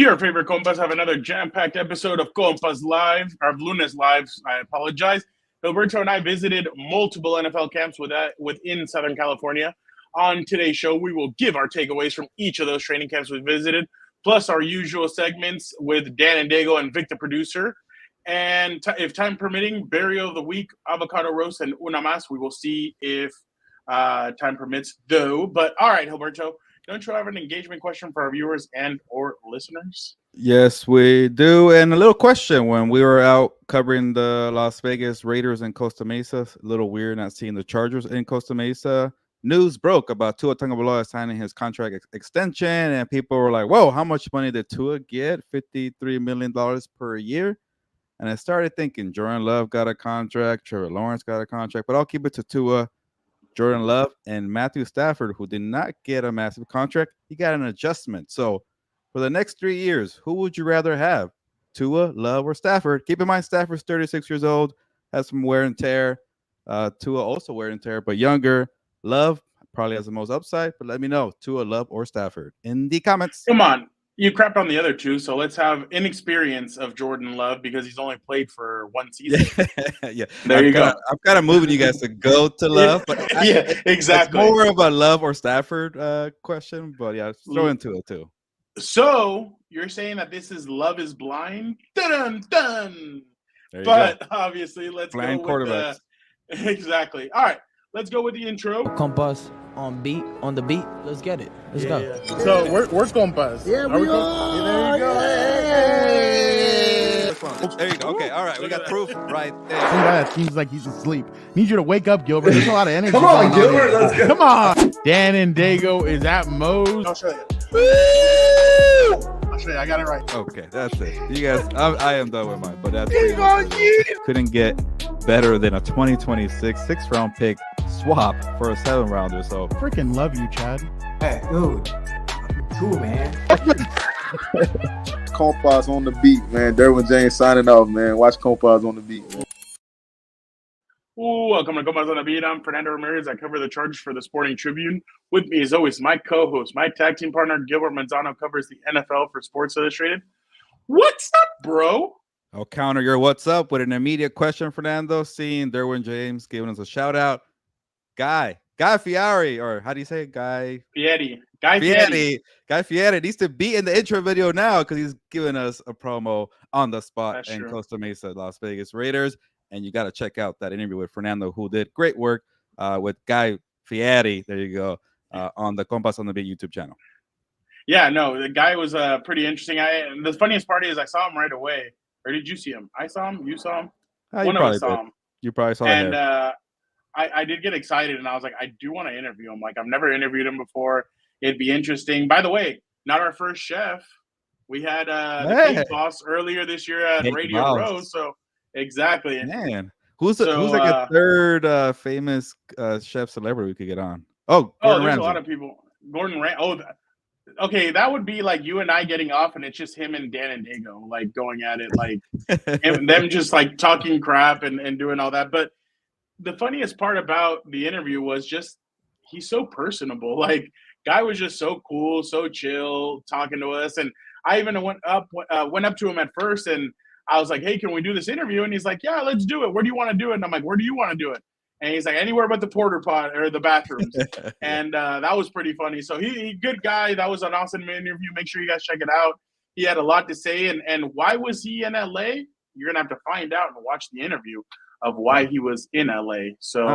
Your favorite Compas have another jam-packed episode of Compas Live, or Lunes Lives. I apologize. Gilberto and I visited multiple NFL camps within Southern California. On today's show, we will give our takeaways from each of those training camps we visited, plus our usual segments with Dan and Dago and Vic, the producer. And if time permitting, burial of the week, avocado roast, and una más. We will see if time permits, though. But all right, Gilberto, don't you have an engagement question for our viewers and or listeners? Yes, we do. And a little question: when we were out covering the Las Vegas Raiders in Costa Mesa, a little weird not seeing the Chargers in Costa Mesa. News broke about Tua Tagovailoa signing his contract extension, and people were like, "Whoa, how much money did Tua get? $53 million per year." And I started thinking, Jordan Love got a contract, Trevor Lawrence got a contract, but I'll keep it to Tua, Jordan Love, and Matthew Stafford, who did not get a massive contract. He got an adjustment. So for the next 3 years, who would you rather have? Tua, Love, or Stafford? Keep in mind, Stafford's 36 years old, has some wear and tear. Tua also wear and tear, but younger. Love probably has the most upside, but let me know, Tua, Love, or Stafford in the comments. Come on. You crapped on the other two, so let's have inexperience of Jordan Love because he's only played for one season. Yeah. There you go. I'm kind of moving you guys to go to Love, but yeah, exactly. It's more of a Love or Stafford question, but yeah, throw into it too. So you're saying that this is Love is Blind? Dun dun. But go. Obviously, let's blind go with quarterbacks. Exactly. All right, let's go with the intro. Compas on the beat. Let's get it. Let's go. Yeah. So we're Compas. Yeah, we are. There you go. Hey. There you go. Okay, all right. We got proof right there. Some guy that seems like he's asleep. Need you to wake up, Gilbert. There's a lot of energy. Come on, Gilbert. Let's go. Come on. Dan and Dago is at Moe's. I'll show you. I'll show you. I got it right. Okay, that's it. You guys, I am done with mine, but that's couldn't get better than a 2026 6th-round pick swap for a 7-rounder. So Freaking love you, Chad. Hey, dude. Cool, man. Compas on the beat, man. Derwin James signing off, man. Watch Compas on the beat, man. Welcome to Compas on the Beat. I'm Fernando Ramirez. I cover the Chargers for the Sporting Tribune. With me, as always, my co-host, my tag team partner, Gilbert Manzano, covers the NFL for Sports Illustrated. What's up, bro? I'll counter your what's up with an immediate question, Fernando. Seeing Derwin James giving us a shout out. Guy Fieri, or how do you say it? Guy Fieri needs to be in the intro video now because he's giving us a promo on the spot. That's in true. Costa Mesa, Las Vegas Raiders. And you got to check out that interview with Fernando, who did great work with Guy Fieri. There you go, on the Compas on the Beat YouTube channel. Yeah, no, the guy was pretty interesting. The funniest part is I saw him right away. Or did you see him? I saw him. You saw him. One of us saw him. You probably saw him. And I did get excited, and I was like, I do want to interview him. Like, I've never interviewed him before. It'd be interesting. By the way, not our first chef. We had the Cake Boss earlier this year at Radio Row. So exactly. Man, who's like a third famous chef celebrity we could get on? Gordon there's Ramsay. A lot of people. Gordon Ramsay. Okay, that would be like you and I getting off, and it's just him and Dan and Dago like going at it, like and them just like talking crap and doing all that. But the funniest part about the interview was just he's so personable. Like, guy was just so cool, so chill, talking to us. And I even went up to him at first, and I was like, "Hey, can we do this interview?" And he's like, "Yeah, let's do it. Where do you want to do it?" And I'm like, "Where do you want to do it?" And he's like, "Anywhere but the porta pot or the bathrooms." And that was pretty funny. So he good guy. That was an awesome interview. Make sure you guys check it out. He had a lot to say. And why was he in LA? You're gonna have to find out and watch the interview of why he was in LA. So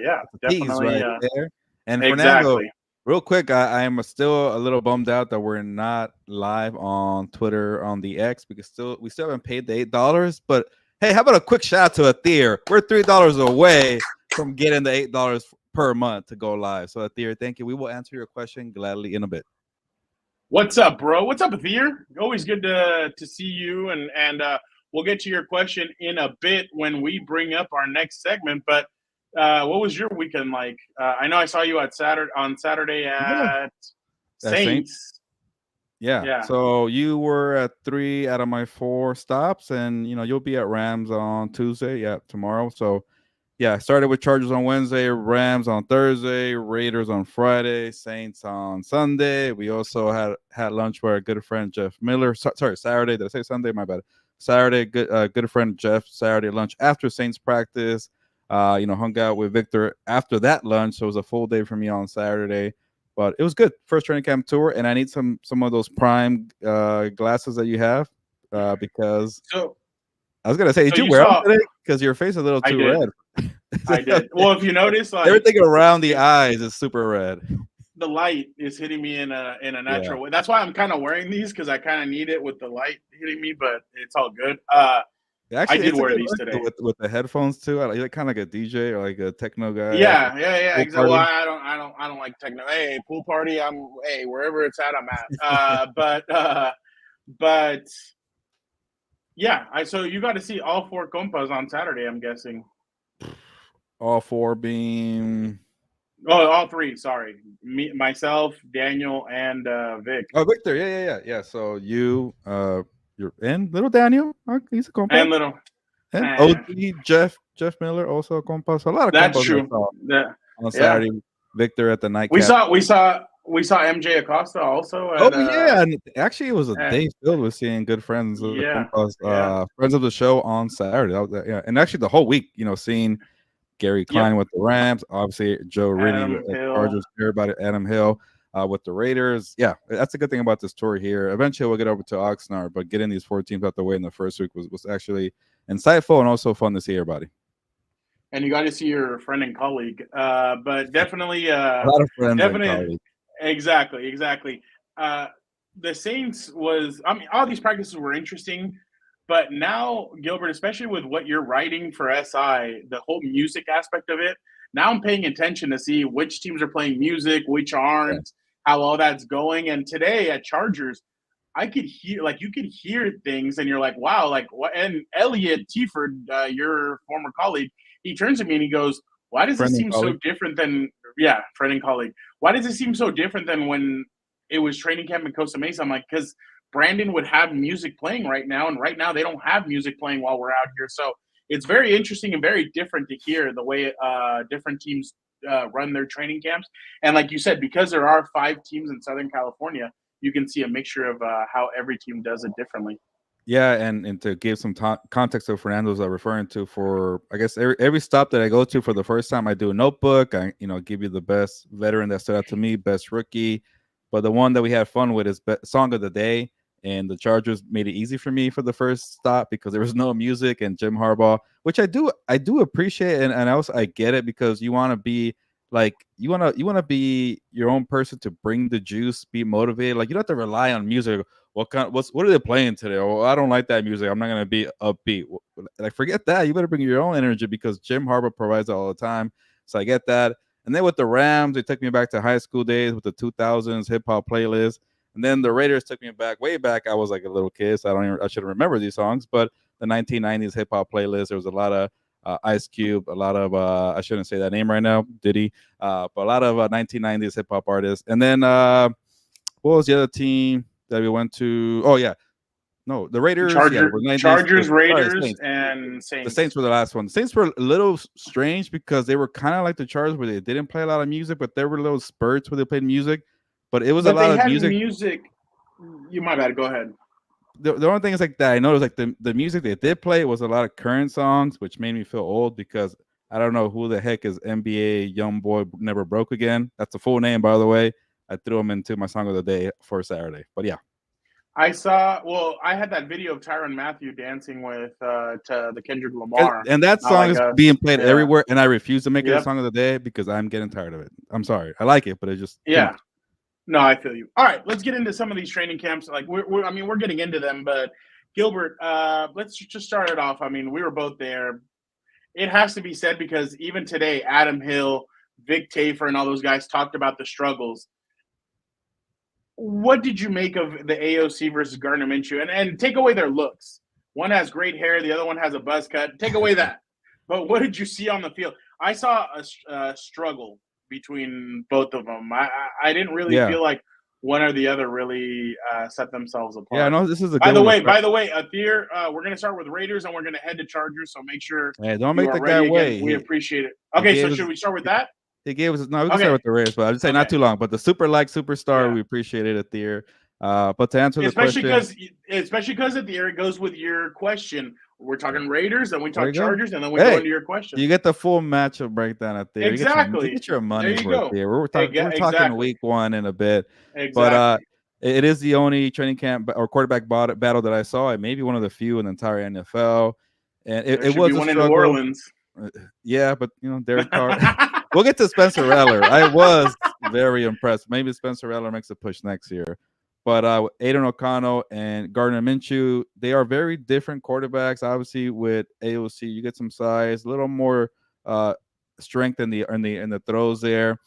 yeah, definitely right there. And exactly. Fernando, real quick, I am still a little bummed out that we're not live on Twitter on the X because we still haven't paid the $8. But hey, how about a quick shout out to Athir? We're $3 away from getting the $8 per month to go live. So Athir, thank you. We will answer your question gladly in a bit. What's up, bro? What's up, Athir? Always good to see you, and we'll get to your question in a bit when we bring up our next segment. But what was your weekend like? I know I saw you on Saturday at Saints. Yeah. So you were at 3 out of my 4 stops, and you'll be at Rams on Tuesday. Yeah, tomorrow. So Yeah, I started with Chargers on Wednesday, Rams on Thursday, Raiders on Friday, Saints on Sunday. We also had lunch with our good friend Jeff Miller. Sorry, Saturday. Did I say Sunday? My bad. Saturday, good friend Jeff. Saturday lunch after Saints practice. Hung out with Victor after that lunch. So it was a full day for me on Saturday, but it was good. First training camp tour, and I need some of those prime glasses that you have because I was gonna say, did you wear them today? Because your face is a little too red. I did. Well, if you notice, like everything around the eyes is super red. The light is hitting me in a natural way. That's why I'm kind of wearing these because I kind of need it with the light hitting me, but it's all good. Actually, I did wear these today with the headphones too. I like kind of like a DJ or like a techno guy. Yeah, exactly. Well, I don't like techno. Hey, pool party. Wherever it's at, I'm at. But yeah. So you got to see all 4 compas on Saturday. I'm guessing. All 4 being all 3. Sorry, myself, Daniel, and Vic. Oh, Victor. Yeah. So you're in little Daniel. He's a compa. And little. And OG Jeff Miller also a compa. So a lot of that's compas true. On Saturday, Victor at the nightcap. We saw MJ Acosta also. And actually, it was a day filled with seeing good friends of the compas, friends of the show on Saturday. And actually the whole week, seeing Gary Klein with the Rams, obviously Joe Riddy with the Chargers, everybody, Adam Hill with the Raiders. Yeah, that's a good thing about this tour here. Eventually, we'll get over to Oxnard, but getting these 4 teams out the way in the first week was actually insightful and also fun to see everybody. And you got to see your friend and colleague, but definitely a lot of friends. Definitely, exactly. The Saints all these practices were interesting. But now, Gilbert, especially with what you're writing for SI, the whole music aspect of it, now I'm paying attention to see which teams are playing music, which aren't, how all that's going. And today at Chargers, I could hear, you could hear things and you're like, wow, what? And Elliot Tieford, your former colleague, he turns to me and he goes, why does it seem so different than, friend and colleague, why does it seem so different than when it was training camp in Costa Mesa? I'm like, because Brandon would have music playing right now, and right now they don't have music playing while we're out here. So it's very interesting and very different to hear the way different teams run their training camps. And like you said, because there are 5 teams in Southern California, you can see a mixture of how every team does it differently. Yeah, and to give some context of Fernando's referring to, for I guess every stop that I go to for the first time, I do a notebook. I give you the best veteran that stood out to me, best rookie. But the one that we had fun with is Song of the Day. And the Chargers made it easy for me for the first stop because there was no music and Jim Harbaugh, which I do appreciate, and also I get it because you want to be you want to be your own person to bring the juice, be motivated. You don't have to rely on music. What are they playing today? Oh, I don't like that music. I'm not gonna be upbeat. Forget that. You better bring your own energy because Jim Harbaugh provides it all the time. So I get that. And then with the Rams, they took me back to high school days with the 2000s hip hop playlist. And then the Raiders took me way back. I was like a little kid, so I should remember these songs. But the 1990s hip hop playlist, there was a lot of Ice Cube, a lot of I shouldn't say that name right now, Diddy, but a lot of 1990s hip hop artists. And then what was the other team that we went to? Oh yeah, no, the Raiders, Chargers, Raiders, and Saints. The Saints were the last one. The Saints were a little strange because they were kind of like the Chargers, where they didn't play a lot of music, but there were little spurts where they played music. But it was a lot of music. You my bad. Go ahead. The only thing is that I noticed the music they did play was a lot of current songs, which made me feel old because I don't know who the heck is NBA Young Boy Never Broke Again. That's the full name, by the way. I threw him into my song of the day for Saturday. But yeah. I had that video of Tyrann Mathieu dancing with to the Kendrick Lamar. And that song is being played everywhere, and I refuse to make it a song of the day because I'm getting tired of it. I'm sorry. I like it, but it just No, I feel you. All right, let's get into some of these training camps. We're getting into them, but Gilbert, let's just start it off. We were both there. It has to be said because even today, Adam Hill, Vic Tafer, and all those guys talked about the struggles. What did you make of the AOC versus Gardner Minshew? And take away their looks. One has great hair, the other one has a buzz cut. Take away that. But what did you see on the field? I saw a struggle between both of them. I didn't really feel like one or the other really set themselves apart. Yeah, no, this is a By good the one. way, Athir, we're gonna start with Raiders and we're gonna head to Chargers. So make sure Hey, don't you make are the guy ready wait. again. We appreciate it. Okay, so should we start with that? He gave us no. We can Okay. start with the Raiders, but I'd just say not Okay. too long. But the superstar, Yeah. we appreciate it, Athir. But to answer the especially question, because at the air it goes with your question. We're talking Raiders, and we There talk you go. Chargers, and then we go into your question. you get the full matchup breakdown at there. Exactly. You get your money There you worth go. there. We're talking Exactly. week 1 in a bit. Exactly. But it is the only training camp or quarterback battle that I saw. It may be one of the few in the entire NFL. And it was a one struggle. in New Orleans. Yeah, but Derek Carr. We'll get to Spencer Rattler. I was very impressed. Maybe Spencer Rattler makes a push next year. But Aiden O'Connell and Gardner Minshew, they are very different quarterbacks. Obviously, with AOC, you get some size, a little more strength in the throws there.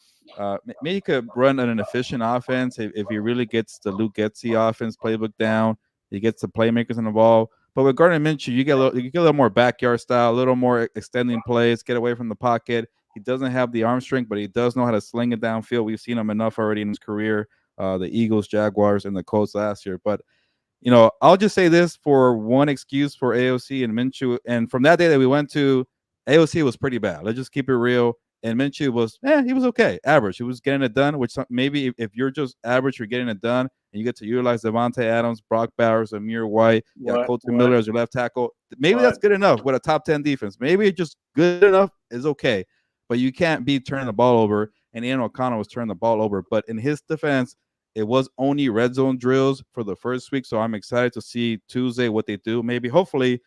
Maybe you could run an efficient offense if he really gets the Luke Getsy offense playbook down. He gets the playmakers in the ball. But with Gardner Minshew, you get a little more backyard style, a little more extending plays, get away from the pocket. He doesn't have the arm strength, but he does know how to sling it downfield. We've seen him enough already in his career. The Eagles, Jaguars, and the Colts last year. But, I'll just say this for one excuse for AOC and Minshew. And from that day that we went to, AOC was pretty bad. Let's just keep it real. And Minshew was, he was okay, average. He was getting it done, which maybe if you're just average, you're getting it done, and you get to utilize Devontae Adams, Brock Bowers, Amir White, Colton Miller as your left tackle. Maybe that's good enough with a top 10 defense. Maybe it's just good enough is okay. But you can't be turning the ball over, and Ian O'Connell was turning the ball over. But in his defense, it was only red zone drills for the first week, so I'm excited to see Tuesday what they do. Maybe, hopefully,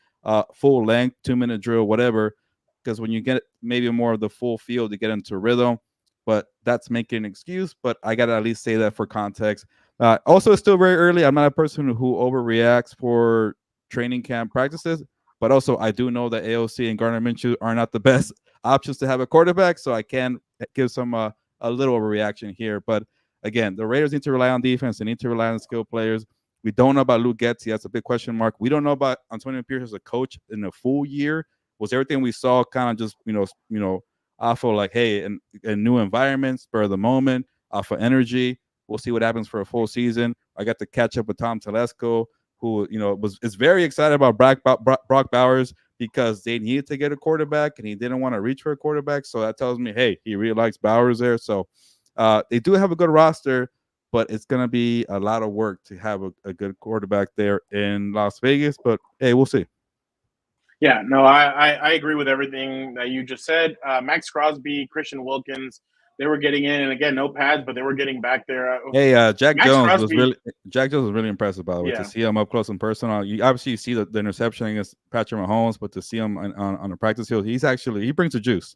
full length, 2-minute drill, whatever, because when you get maybe more of the full field, you get into rhythm. But that's making an excuse, but I got to at least say that for context. Also, it's still very early. I'm not a person who overreacts for training camp practices, but also I do know that AOC and Gardner Minshew are not the best options to have a quarterback, so I can give some a little overreaction here. But again, the Raiders need to rely on defense. They need to rely on skilled players. We don't know about Luke Getsy. That's a big question mark. We don't know about Antonio Pierce as a coach in a full year. Was everything we saw kind of just, off of like, hey, in new environment, spur of the moment, off of energy? We'll see what happens for a full season. I got to catch up with Tom Telesco, who, is very excited about Brock Bowers because they needed to get a quarterback and he didn't want to reach for a quarterback. So that tells me, hey, he really likes Bowers there. So they do have a good roster, but it's going to be a lot of work to have a good quarterback there in Las Vegas. But, hey, we'll see. Yeah, no, I agree with everything that you just said. Max Crosby, Christian Wilkins, they were getting in, and again, no pads, but they were getting back there. Hey, Jack Jones Crosby, was really impressive, by the way, to see him up close and personal. You obviously see the interception against Patrick Mahomes, but to see him on the practice field, he brings the juice.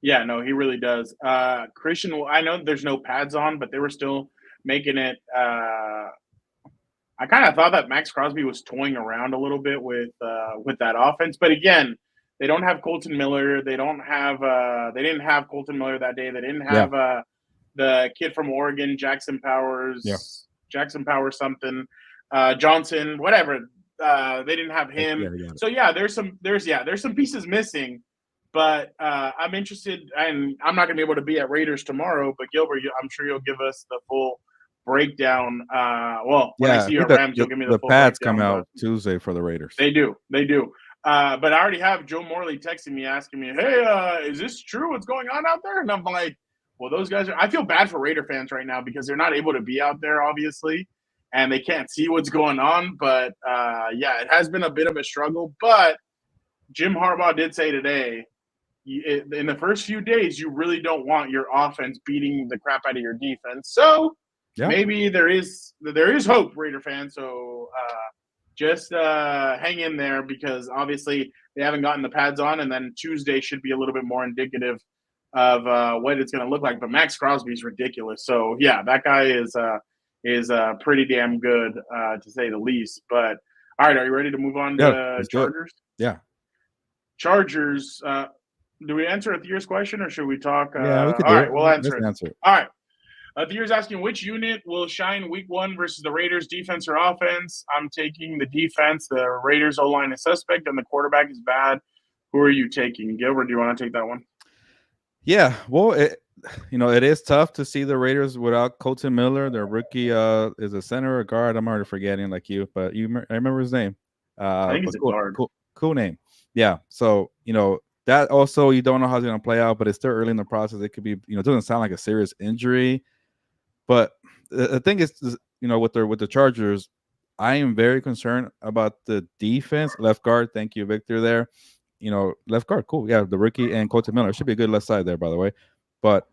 Yeah, no, he really does. Christian, I know there's no pads on, but they were still making it. I kind of thought that Max Crosby was toying around a little bit with that offense, but again, they don't have Colton Miller. They don't have. They didn't have Colton Miller that day. They didn't have the kid from Oregon, Jackson Powers. Yeah. Jackson Powers something, Johnson, whatever. They didn't have him. So there's some pieces missing. But I'm interested, and I'm not going to be able to be at Raiders tomorrow. But Gilbert, I'm sure you'll give us the full breakdown. When I see your Rams, you'll give me the full pads breakdown, come out Tuesday for the Raiders. They do. But I already have Joe Morley texting me, asking me, "Hey, is this true? What's going on out there?" And I'm like, "Well, those guys are." I feel bad for Raider fans right now because they're not able to be out there, obviously, and they can't see what's going on. But it has been a bit of a struggle. But Jim Harbaugh did say today, in the first few days, you really don't want your offense beating the crap out of your defense. So maybe there is hope, Raider fans. So just hang in there because obviously they haven't gotten the pads on, and then Tuesday should be a little bit more indicative of what it's going to look like. But Max Crosby is ridiculous. So that guy is pretty damn good to say the least. But all right, are you ready to move on to Chargers? Yeah. Chargers. Do we answer Athir's question or should we talk? We could do all it. right, we'll answer it. All right. Athir's asking which unit will shine week 1 versus the Raiders, defense or offense? I'm taking the defense. The Raiders O-line is suspect and the quarterback is bad. Who are you taking? Gilbert, do you want to take that one? Yeah, well, it is tough to see the Raiders without Colton Miller. Their rookie is a center or guard. I'm already forgetting, like you, but I remember his name. I think But he's a cool, guard. cool name. Yeah. So that also you don't know how it's going to play out, but it's still early in the process. It could be, it doesn't sound like a serious injury, but the thing is, with the Chargers, I am very concerned about the defense. Left guard, thank you, Victor. There, left guard, cool. Yeah, the rookie and Colton Miller should be a good left side there, by the way. But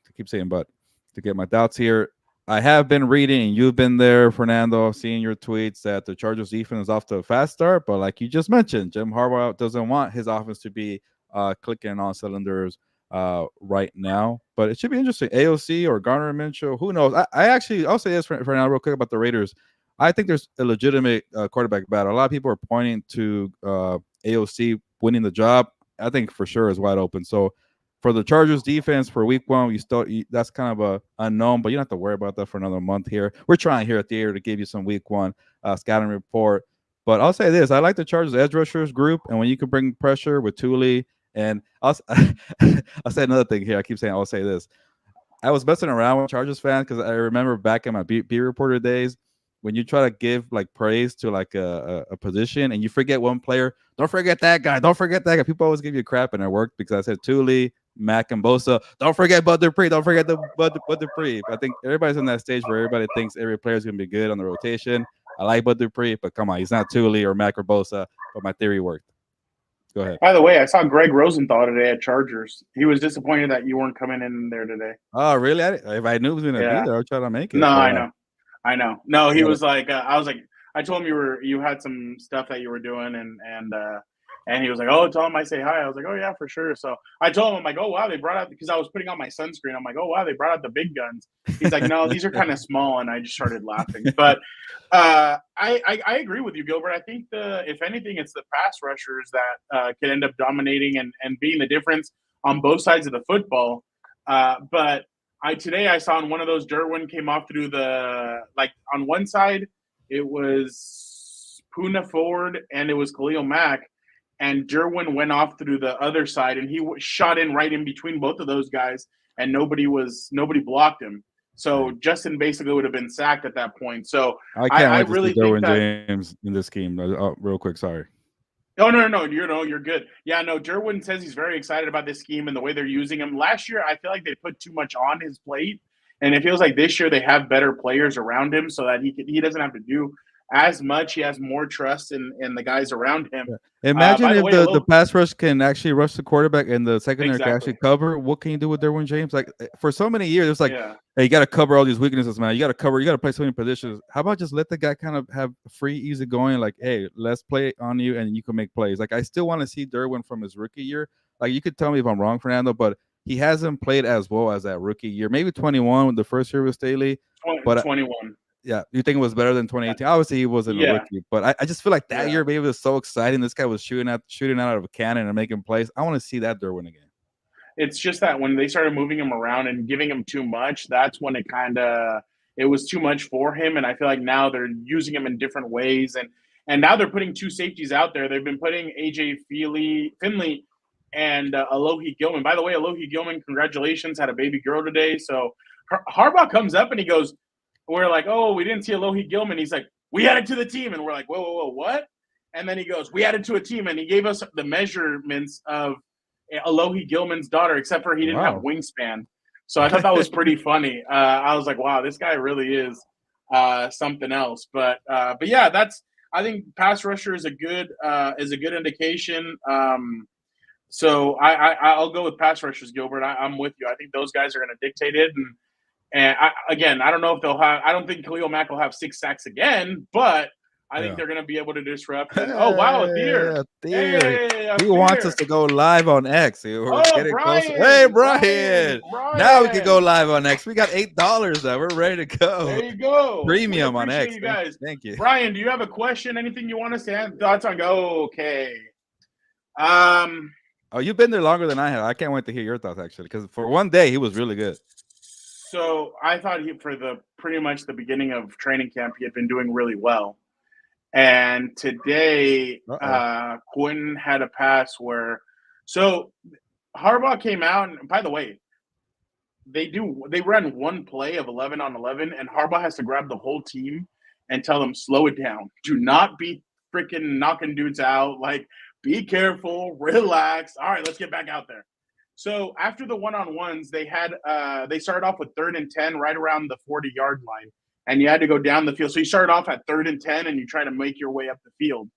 to keep saying, but to get my doubts here, I have been reading, and you've been there, Fernando, seeing your tweets that the Chargers defense is off to a fast start. But like you just mentioned, Jim Harbaugh doesn't want his offense to be clicking on cylinders right now. But it should be interesting. AOC or Garner Minshew, who knows? I'll say this for now, real quick about the Raiders. I think there's a legitimate quarterback battle. A lot of people are pointing to AOC winning the job. I think for sure is wide open. So for the Chargers defense for week 1, that's kind of a unknown, but you don't have to worry about that for another month here. We're trying here at the air to give you some week 1 scouting report. But I'll say this: I like the Chargers edge rushers group, and when you can bring pressure with Thule, and I'll say another thing here. I keep saying I'll say this. I was messing around with Chargers fans because I remember back in my beat reporter days, when you try to give like praise to like a position and you forget one player, don't forget that guy. Don't forget that guy. People always give you crap, and it worked because I said Thule, Mac, and Bosa. Don't forget Bud Dupree. Don't forget Bud Dupree. I think everybody's in that stage where everybody thinks every player is going to be good on the rotation. I like Bud Dupree, but come on, he's not Thule or Mac or Bosa. But my theory worked. Go ahead. By the way, I saw Greg Rosenthal today at Chargers. He was disappointed that you weren't coming in there today. Oh, really? If I knew he was going to be there, I'd try to make it. No, I know. No, he was like, I was like, I told him you had some stuff that you were doing, and he was like, oh, tell him I say hi. I was like, oh yeah, for sure. So I told him, I'm like, oh wow, they brought out, because I was putting on my sunscreen. I'm like, oh wow, they brought out the big guns. He's like, no, these are kind of small, and I just started laughing. But I agree with you, Gilbert. I think if anything, it's the pass rushers that could end up dominating and being the difference on both sides of the football. But today I saw on one of those, Derwin came off through on one side it was Puna Ford and it was Khalil Mack, and Derwin went off through the other side and he shot in right in between both of those guys, and nobody blocked him. So Justin basically would have been sacked at that point. So I really think Derwin James in this scheme. Real quick, sorry. Oh, no, you're good. Yeah, no, Derwin says he's very excited about this scheme and the way they're using him. Last year, I feel like they put too much on his plate, and it feels like this year they have better players around him so that he doesn't have to do as much. He has more trust in the guys around him. Yeah. Imagine if the pass rush can actually rush the quarterback and the secondary can actually cover. What can you do with Derwin James? Like for so many years, it's like, hey, you got to cover all these weaknesses, man. You got to play so many positions. How about just let the guy kind of have free, easy going? Like, hey, let's play on you, and you can make plays. Like I still want to see Derwin from his rookie year. Like you could tell me if I'm wrong, Fernando, but he hasn't played as well as that rookie year. Maybe 21 with the first year with Staley, but 21. Yeah, you think it was better than 2018? Yeah. Obviously, he wasn't a rookie, but I just feel like that year maybe was so exciting. This guy was shooting out of a cannon and making plays. I want to see that Derwin again. It's just that when they started moving him around and giving him too much, that's when it was too much for him. And I feel like now they're using him in different ways, and now they're putting two safeties out there. They've been putting AJ Finley and Alohi Gilman. By the way, Alohi Gilman, congratulations, had a baby girl today. So Harbaugh comes up and he goes, we're like, oh, we didn't see Alohi Gilman. He's like, we added to the team. And we're like, whoa, what? And then he goes, we added to a team. And he gave us the measurements of Alohi Gilman's daughter, except for he didn't have wingspan. So I thought that was pretty funny. I was like, wow, this guy really is something else. But yeah, I think pass rusher is a good indication. So I'll go with pass rushers, Gilbert. I'm with you. I think those guys are going to dictate it. And I don't know if I don't think Khalil Mack will have 6 sacks again, but I think they're going to be able to disrupt. Oh, wow, a deer. He wants us to go live on X. We're getting closer. Hey, Brian. Now we can go live on X. We got $8 now. We're ready to go. There you go. Premium on X. You guys. Thank you. Brian, do you have a question? Anything you want us to have thoughts on? Okay. Oh, you've been there longer than I have. I can't wait to hear your thoughts, actually, because for one day, he was really good. So I thought for pretty much the beginning of training camp, he had been doing really well. And today, Quentin had a pass where – so Harbaugh came out – and by the way, they run one play of 11 on 11, and Harbaugh has to grab the whole team and tell them, slow it down. Do not be freaking knocking dudes out. Like, be careful, relax. All right, let's get back out there. So after the one-on-ones, they started off with 3rd and 10 right around the 40-yard line, and you had to go down the field. So you started off at 3rd and 10, and you try to make your way up the field.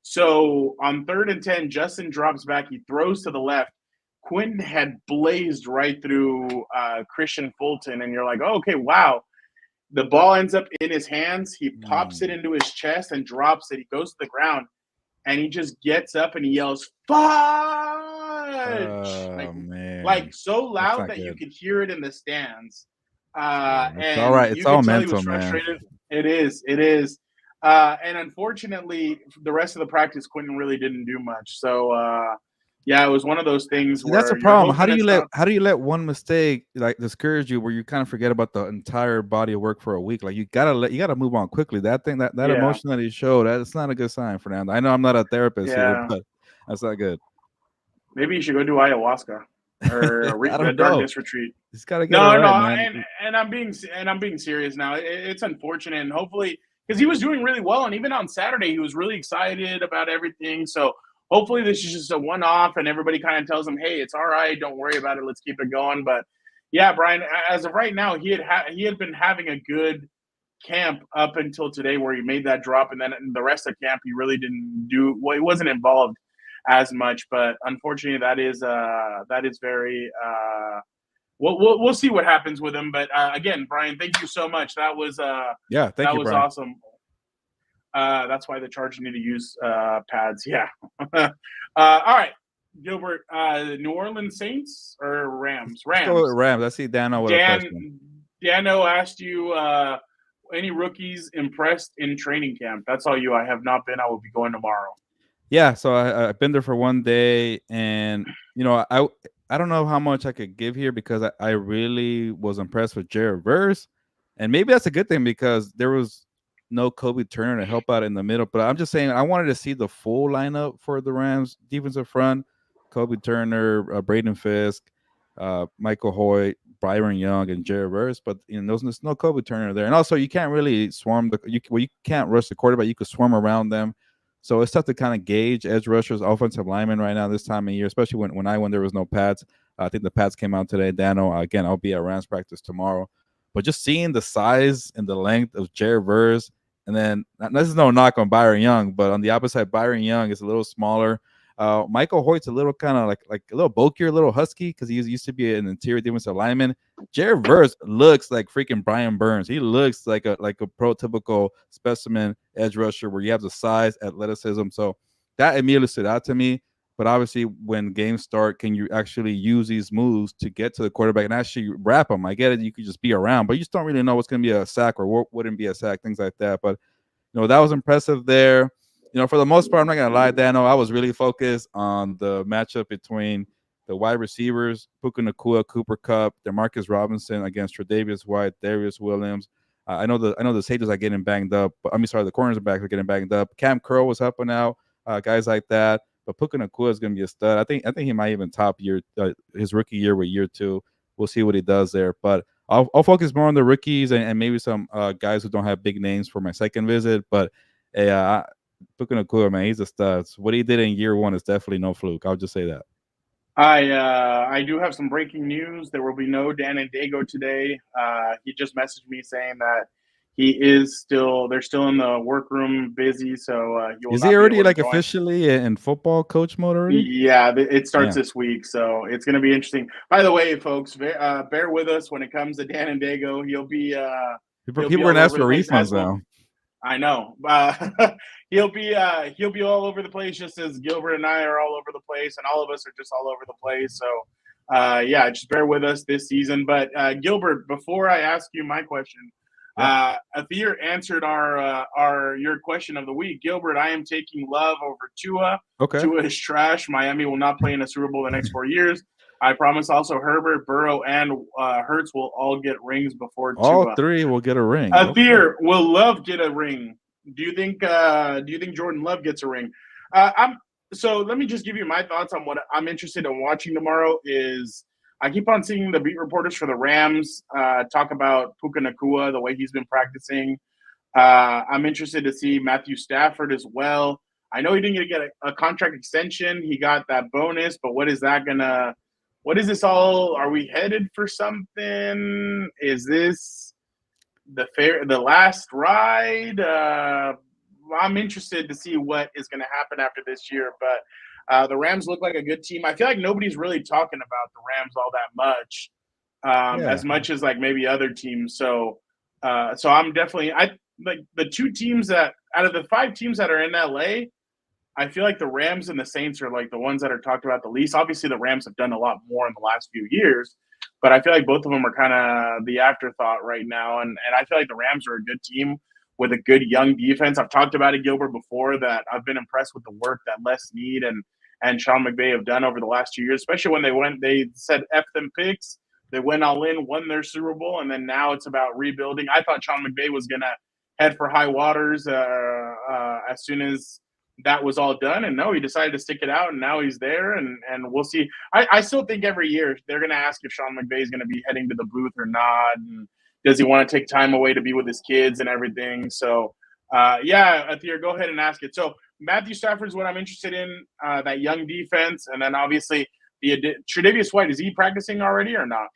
So on 3rd and 10, Justin drops back. He throws to the left. Quentin had blazed right through Christian Fulton, and you're like, oh, okay, wow. The ball ends up in his hands. He pops it into his chest and drops it. He goes to the ground, and he just gets up and he yells, fudge! Like so loud that you could hear it in the stands. It's all right. It's all mental, man. It is. And unfortunately, the rest of the practice, Quentin really didn't do much. So, yeah, it was one of those things. See, that's the problem. How do you let one mistake like discourage you, where you kind of forget about the entire body of work for a week? Like you gotta move on quickly. That emotion that he showed, that's not a good sign, Fernando. I know I'm not a therapist here, but that's not good. Maybe you should go do ayahuasca or a darkness retreat. He's got to get man. And I'm being serious now. It's unfortunate, and hopefully, because he was doing really well, and even on Saturday he was really excited about everything. So hopefully this is just a one-off, and everybody kind of tells him, "Hey, it's all right. Don't worry about it. Let's keep it going." But yeah, Brian, as of right now, he had been having a good camp up until today, where he made that drop, and then in the rest of camp he really didn't do well. He wasn't involved as much, but unfortunately, that is very. We'll see what happens with him. But again, Brian, thank you so much. That was thank you, Brian. Awesome. That's why the Chargers need to use pads. Yeah. All right, Gilbert. New Orleans Saints or Rams? Let's go with Rams. I see Dano with a question. Dano asked you any rookies impressed in training camp. That's all you. I have not been. I will be going tomorrow. Yeah, so I've been there for one day, and I don't know how much I could give here because I really was impressed with Jared Verse, and maybe that's a good thing because there was no Kobe Turner to help out in the middle. But I'm just saying I wanted to see the full lineup for the Rams defensive front: Kobe Turner, Braden Fisk, Michael Hoyt, Byron Young, and Jared Verse. But there's no Kobe Turner there, and also you can't really swarm you can't rush the quarterback. You could swarm around them. So it's tough to kind of gauge edge rushers, offensive linemen right now this time of year, especially when there was no pads. I think the pads came out today. Dano, again, I'll be at Rams practice tomorrow. But just seeing the size and the length of Jared Verse, and then this is no knock on Byron Young, but on the opposite, Byron Young is a little smaller. Michael Hoyt's a little kind of like a little bulkier, a little husky because he used to be an interior defensive lineman. Jared Verse looks like freaking Brian Burns. He looks like a prototypical specimen edge rusher where you have the size, athleticism. So that immediately stood out to me. But obviously, when games start, can you actually use these moves to get to the quarterback and actually wrap them? I get it. You could just be around, but you just don't really know what's going to be a sack or what wouldn't be a sack, things like that. But, that was impressive there. For the most part, I'm not going to lie, Dano, I was really focused on the matchup between the wide receivers, Puka Nacua, Cooper Kupp, DeMarcus Robinson against Tre'Davious White, Darius Williams. I know the safeties are getting banged up, but the corners back are getting banged up. Cam Curl was helping out, guys like that. But Puka Nacua is going to be a stud. I think he might even top his rookie year with year 2. We'll see what he does there. But I'll focus more on the rookies and maybe some guys who don't have big names for my second visit. But Puka Nacua, man, he's a stud. So what he did in year 1 is definitely no fluke. I'll just say that. I do have some breaking news. There will be no Dan and Dago today. He just messaged me saying that they're still in the workroom busy. So is he already officially in football coach mode already? Yeah, it starts this week. So it's going to be interesting. By the way, folks, bear with us when it comes to Dan and Dago. He'll be people are going to ask for refunds now. I know. He'll be all over the place, just as Gilbert and I are all over the place, and all of us are just all over the place. So, just bear with us this season. But Gilbert, before I ask you my question, Athir answered your question of the week. Gilbert, I am taking Love over Tua. Okay. Tua is trash. Miami will not play in a Super Bowl the next 4 years. I promise also Herbert, Burrow, and Hurts will all get rings before Tua. All 3 will get a ring. Athir, will Love get a ring? Do you think Jordan Love gets a ring? So let me just give you my thoughts on what I'm interested in watching tomorrow is I keep on seeing the beat reporters for the Rams talk about Puka Nacua, the way he's been practicing. I'm interested to see Matthew Stafford as well. I know he didn't get a contract extension. He got that bonus, but what is this all? Are we headed for something? Is this the last ride? I'm interested to see what is going to happen after this year, but the Rams look like a good team. I feel like nobody's really talking about the Rams all that much, as much as like maybe other teams. So I'm definitely like the two teams that out of the 5 teams that are in LA, I feel like the Rams and the Saints are like the ones that are talked about the least. Obviously, the Rams have done a lot more in the last few years, but I feel like both of them are kind of the afterthought right now. And I feel like the Rams are a good team with a good young defense. I've talked about it, Gilbert, before, that I've been impressed with the work that Les Snead and Sean McVay have done over the last 2 years, especially when they said F them picks. They went all in, won their Super Bowl, and then now it's about rebuilding. I thought Sean McVay was going to head for high waters as soon as that was all done, and no, he decided to stick it out, and now he's there, and we'll see. I still think every year they're going to ask if Sean McVay is going to be heading to the booth or not, and does he want to take time away to be with his kids and everything. So, Athir, go ahead and ask it. So Matthew Stafford is what I'm interested in, that young defense, and then obviously Tre'Davious White, is he practicing already or not?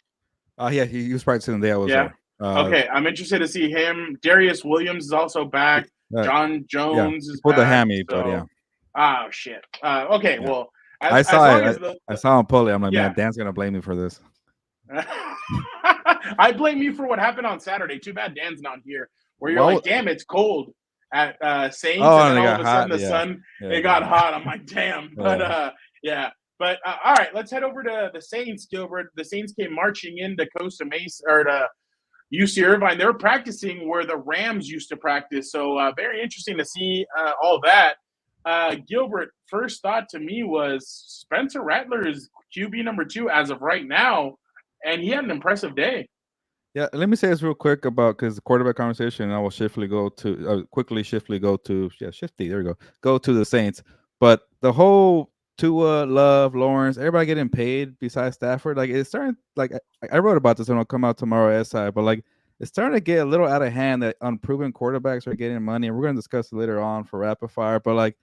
Yeah, he was practicing the day I was there. Okay, I'm interested to see him. Darius Williams is also back. John Jones is pulled back. the hammy, so, but yeah. Oh shit. Okay, well, I saw him pull it. I'm like, man, Dan's gonna blame me for this. I blame you for what happened on Saturday. Too bad Dan's not here. Where you're like, damn, it's cold at Saints, and then all of a sudden the sun it got hot. I'm like, damn. But But all right, let's head over to the Saints, Gilbert. The Saints came marching into Costa Mesa or to UC Irvine. They were practicing where the Rams used to practice. So very interesting to see all that. Gilbert, first thought to me was Spencer Rattler is QB number 2 as of right now, and he had an impressive day. Yeah, let me say this real quick about because the quarterback conversation. I will quickly go to Shifty. There we go. Go to the Saints, but the whole Tua, Love, Lawrence, everybody getting paid besides Stafford. Like it's starting. Like I wrote about this and it'll come out tomorrow, SI. But like it's starting to get a little out of hand that unproven quarterbacks are getting money, and we're going to discuss it later on for rapid fire. But like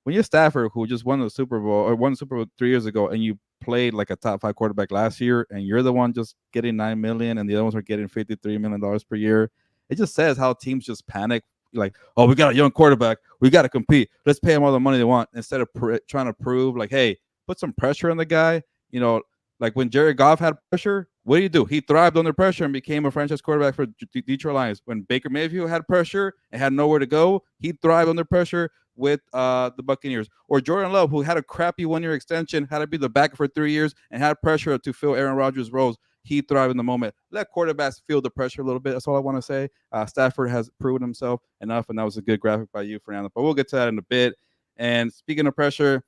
when you're Stafford, who just won the Super Bowl or won the Super Bowl 3 years ago, and you played like a top 5 quarterback last year, and you're the one just getting $9 million, and the other ones are getting $53 million per year, it just says how teams just panic. Like, oh, we got a young quarterback, we got to compete. Let's pay them all the money they want instead of trying to prove, like, hey, put some pressure on the guy. You know, like when Jared Goff had pressure, what do? He thrived under pressure and became a franchise quarterback for Detroit Lions. When Baker Mayfield had pressure and had nowhere to go, he thrived under pressure with the Buccaneers. Or Jordan Love, who had a crappy 1-year extension, had to be the backer for 3 years, and had pressure to fill Aaron Rodgers' roles. He thrived in the moment. Let quarterbacks feel the pressure a little bit. That's all I want to say. Stafford has proven himself enough, and that was a good graphic by you, Fernando. But we'll get to that in a bit. And speaking of pressure,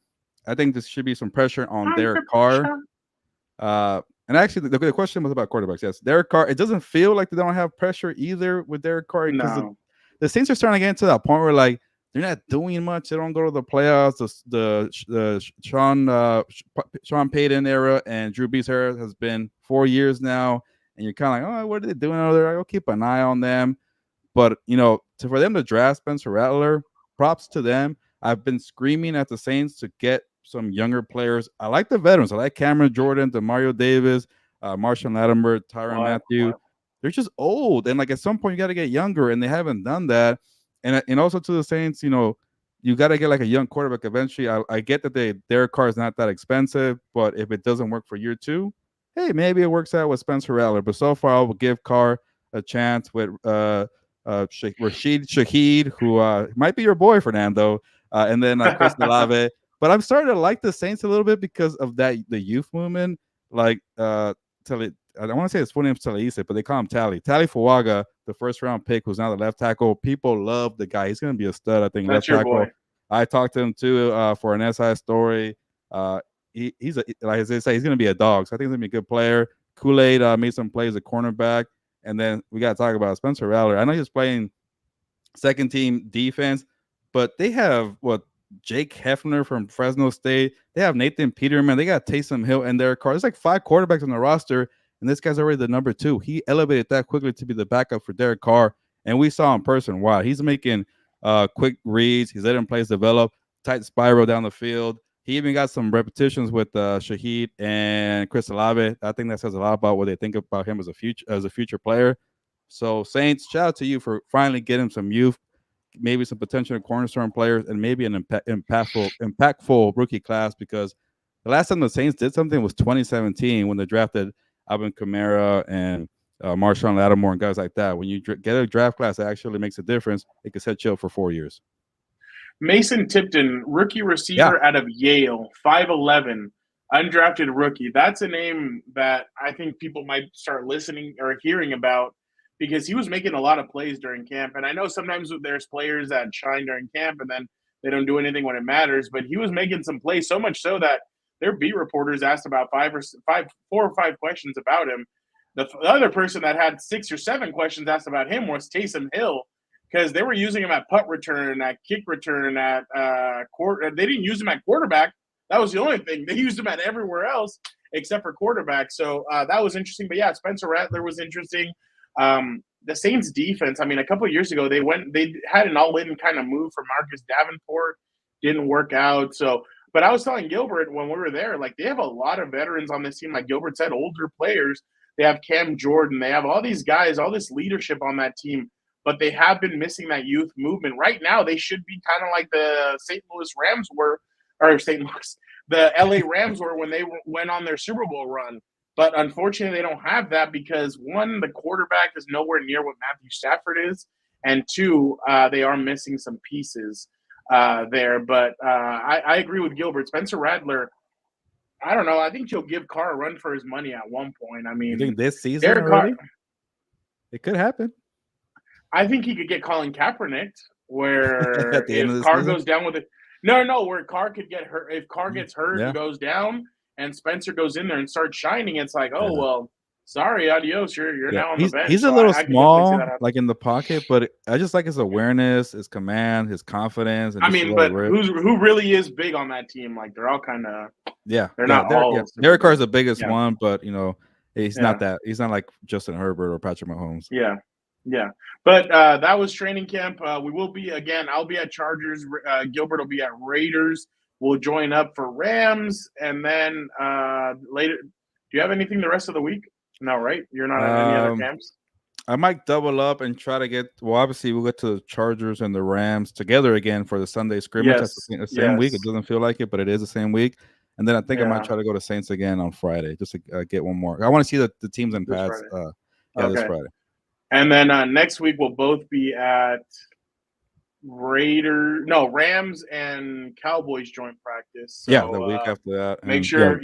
I think this should be some pressure on Derek Carr. And actually, the question was about quarterbacks. Yes, Derek Carr. It doesn't feel like they don't have pressure either with Derek Carr because the Saints are starting to get into that point where like they're not doing much. They don't go to the playoffs. The Sean Payton era and Drew Brees era has been 4 years now, and you're kind of like, oh, what are they doing over there? I'll keep an eye on them. But you know, for them to draft Spencer Rattler, props to them. I've been screaming at the Saints to get some younger players. I like the veterans. I like Cameron Jordan, DeMario Davis, Marshawn Lattimore, Tyrann Mathieu. They're just old, and like at some point you got to get younger, and they haven't done that. And also to the Saints, you know, you got to get like a young quarterback eventually. I get that Derek Carr is not that expensive, but if it doesn't work for year 2, hey, maybe it works out with Spencer Rattler. But so far, I will give Carr a chance with Rashid Shaheed, who might be your boy, Fernando, and then Chris Olave. But I'm starting to like the Saints a little bit because of the youth movement. Like I don't want to say his full name is Talise, but they call him Tally. Tally Fuaga, the first-round pick, who's now the left tackle. People love the guy. He's going to be a stud, I think. That's left tackle. Boy. I talked to him too for an SI story. He's like as they say, he's going to be a dog. So I think he's going to be a good player. Kool-Aid made some plays at cornerback, and then we got to talk about Spencer Rattler. I know he's playing second-team defense, but they have Jake Hefner from Fresno State. They have Nathan Peterman. They got Taysom Hill and Derek Carr. There's like 5 quarterbacks on the roster, and this guy's already the number 2. He elevated that quickly to be the backup for Derek Carr, and we saw in person. Wow, he's making quick reads. He's letting plays develop, tight spiral down the field. He even got some repetitions with Shaheed and Chris Olave. I think that says a lot about what they think about him as a future player. So Saints, shout out to you for finally getting some youth, maybe some potential cornerstone players, and maybe an impactful rookie class, because the last time the Saints did something was 2017 when they drafted Alvin Kamara and Marshawn Lattimore and guys like that. When you get a draft class that actually makes a difference, it could set you up for 4 years. Mason Tipton, rookie receiver out of Yale, 5'11", undrafted rookie. That's a name that I think people might start listening or hearing about because he was making a lot of plays during camp. And I know sometimes there's players that shine during camp and then they don't do anything when it matters, but he was making some plays, so much so that their beat reporters asked about 4 or 5 questions about him. The other person that had 6 or 7 questions asked about him was Taysom Hill, because they were using him at punt return, at kick return, at quarter. They didn't use him at quarterback. That was the only thing. They used him at everywhere else except for quarterback. So that was interesting. But yeah, Spencer Rattler was interesting. The Saints defense, I mean, a couple of years ago, they had an all-in kind of move for Marcus Davenport. Didn't work out. So, but I was telling Gilbert when we were there, like, they have a lot of veterans on this team. Like Gilbert said, older players. They have Cam Jordan. They have all these guys, all this leadership on that team. But they have been missing that youth movement. Right now, they should be kind of like the St. Louis Rams were, or the LA Rams were when they went on their Super Bowl run. But unfortunately, they don't have that because, 1, the quarterback is nowhere near what Matthew Stafford is, and 2, they are missing some pieces there. But I agree with Gilbert. Spencer Rattler, I don't know. I think he'll give Carr a run for his money at one point. I mean, you think this season already? It could happen. I think he could get Colin Kaepernick, where if Carr goes down with it. No, where Carr could get hurt. If Carr gets hurt and goes down, and Spencer goes in there and starts shining, it's like, oh, well, sorry, adios. You're now on the bench. He's a little small, like in the pocket, but I just like his awareness, his command, his confidence. And I mean, but who really is big on that team? Like, they're all kind of they're not all. Yeah. Derek Carr is the biggest one, but he's not that. He's not like Justin Herbert or Patrick Mahomes. Yeah. But that was training camp. We will be, again, I'll be at Chargers. Gilbert will be at Raiders. We'll join up for Rams. And then later, do you have anything the rest of the week? No, right? You're not at any other camps? I might double up and try to get, obviously we'll get to the Chargers and the Rams together again for the Sunday scrimmage. Yes. That's the same week. It doesn't feel like it, but it is the same week. And then I think I might try to go to Saints again on Friday just to get one more. I want to see the teams and pads. This Friday. And then next week we'll both be at Rams and Cowboys joint practice. So, the week after that. Make sure